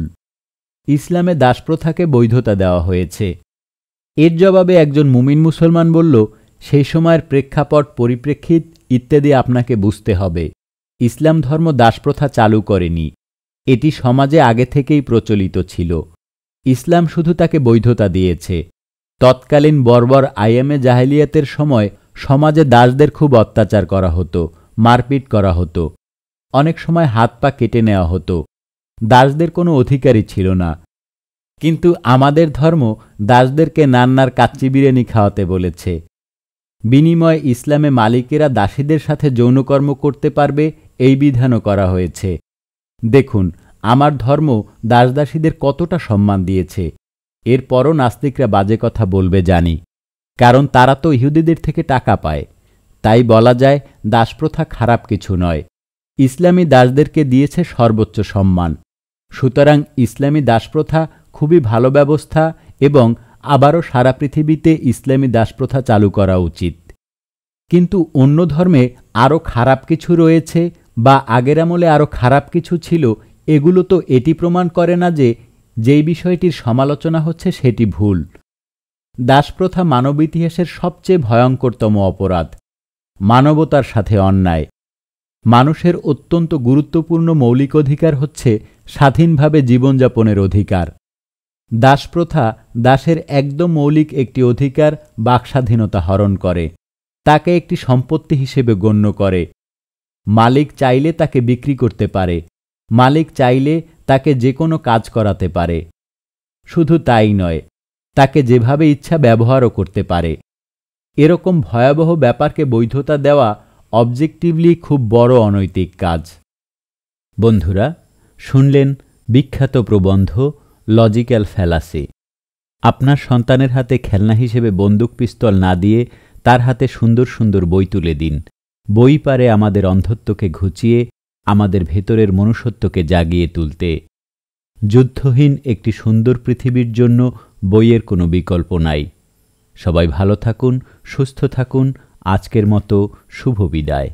ইসলামে দাসপ্রথাকে বৈধতা দেওয়া হয়েছে। এর জবাবে একজন মুমিন মুসলমান বলল, সেই সময়ের প্রেক্ষাপট পরিপ্রেক্ষিত ইত্যাদি আপনাকে বুঝতে হবে। ইসলাম ধর্ম দাসপ্রথা চালু করেনি, এটি সমাজে আগে থেকেই প্রচলিত ছিল। ইসলাম শুধু তাকে বৈধতা দিয়েছে। তৎকালীন বর্বর আইয়ামে জাহেলিয়াতের সময় সমাজে দাসদের খুব অত্যাচার করা হতো, মারপিট করা হতো, অনেক সময় হাত পা কেটে নেওয়া হতো। দাসদের কোনো অধিকারই ছিল না। কিন্তু আমাদের ধর্ম দাসদেরকে নান্নার কাচ্চি বিরিয়ানি খাওয়াতে বলেছে। বিনিময়ে ইসলামে মালিকেরা দাসীদের সাথে যৌনকর্ম করতে পারবে, এই বিধানও করা হয়েছে। দেখুন, আমার ধর্ম দাসদাসীদের কতটা সম্মান দিয়েছে। এরপরও নাস্তিকরা বাজে কথা বলবে জানি, কারণ তারা তো ইহুদিদের থেকে টাকা পায়। তাই বলা যায় দাসপ্রথা খারাপ কিছু নয়। ইসলামী দাসদেরকে দিয়েছে সর্বোচ্চ সম্মান। সুতরাং ইসলামী দাসপ্রথা খুবই ভালো ব্যবস্থা এবং আবারও সারা পৃথিবীতে ইসলামী দাসপ্রথা চালু করা উচিত। কিন্তু অন্য ধর্মে আরও খারাপ কিছু রয়েছে বা আগের আমলে আরও খারাপ কিছু ছিল, এগুলো তো এটি প্রমাণ করে না যে যেই বিষয়টির সমালোচনা হচ্ছে সেটি ভুল। দাসপ্রথা মানব ইতিহাসের সবচেয়ে ভয়ঙ্করতম অপরাধ, মানবতার সাথে অন্যায়। মানুষের অত্যন্ত গুরুত্বপূর্ণ মৌলিক অধিকার হচ্ছে স্বাধীনভাবে জীবনযাপনের অধিকার। দাসপ্রথা দাসের একদম মৌলিক একটি অধিকার, বাকস্বাধীনতা হরণ করে, তাকে একটি সম্পত্তি হিসেবে গণ্য করে। মালিক চাইলে তাকে বিক্রি করতে পারে, মালিক চাইলে তাকে যে কোনো কাজ করাতে পারে। শুধু তাই নয়, তাকে যেভাবে ইচ্ছা ব্যবহারও করতে পারে। এরকম ভয়াবহ ব্যাপারকে বৈধতা দেওয়া অবজেক্টিভলি খুব বড় অনৈতিক কাজ। বন্ধুরা, শুনলেন বিখ্যাত প্রবন্ধ লজিক্যাল ফ্যালাসি। আপনার সন্তানের হাতে খেলনা হিসেবে বন্দুক পিস্তল না দিয়ে তার হাতে সুন্দর সুন্দর বই তুলে দিন। বই পারে আমাদের অন্ধত্বকে ঘুচিয়ে আমাদের ভেতরের মনুষ্যত্বকে জাগিয়ে তুলতে। যুদ্ধহীন একটি সুন্দর পৃথিবীর জন্য বইয়ের কোনো বিকল্প নাই। সবাই ভালো থাকুন, সুস্থ থাকুন। আজকের মতো শুভ বিদায়।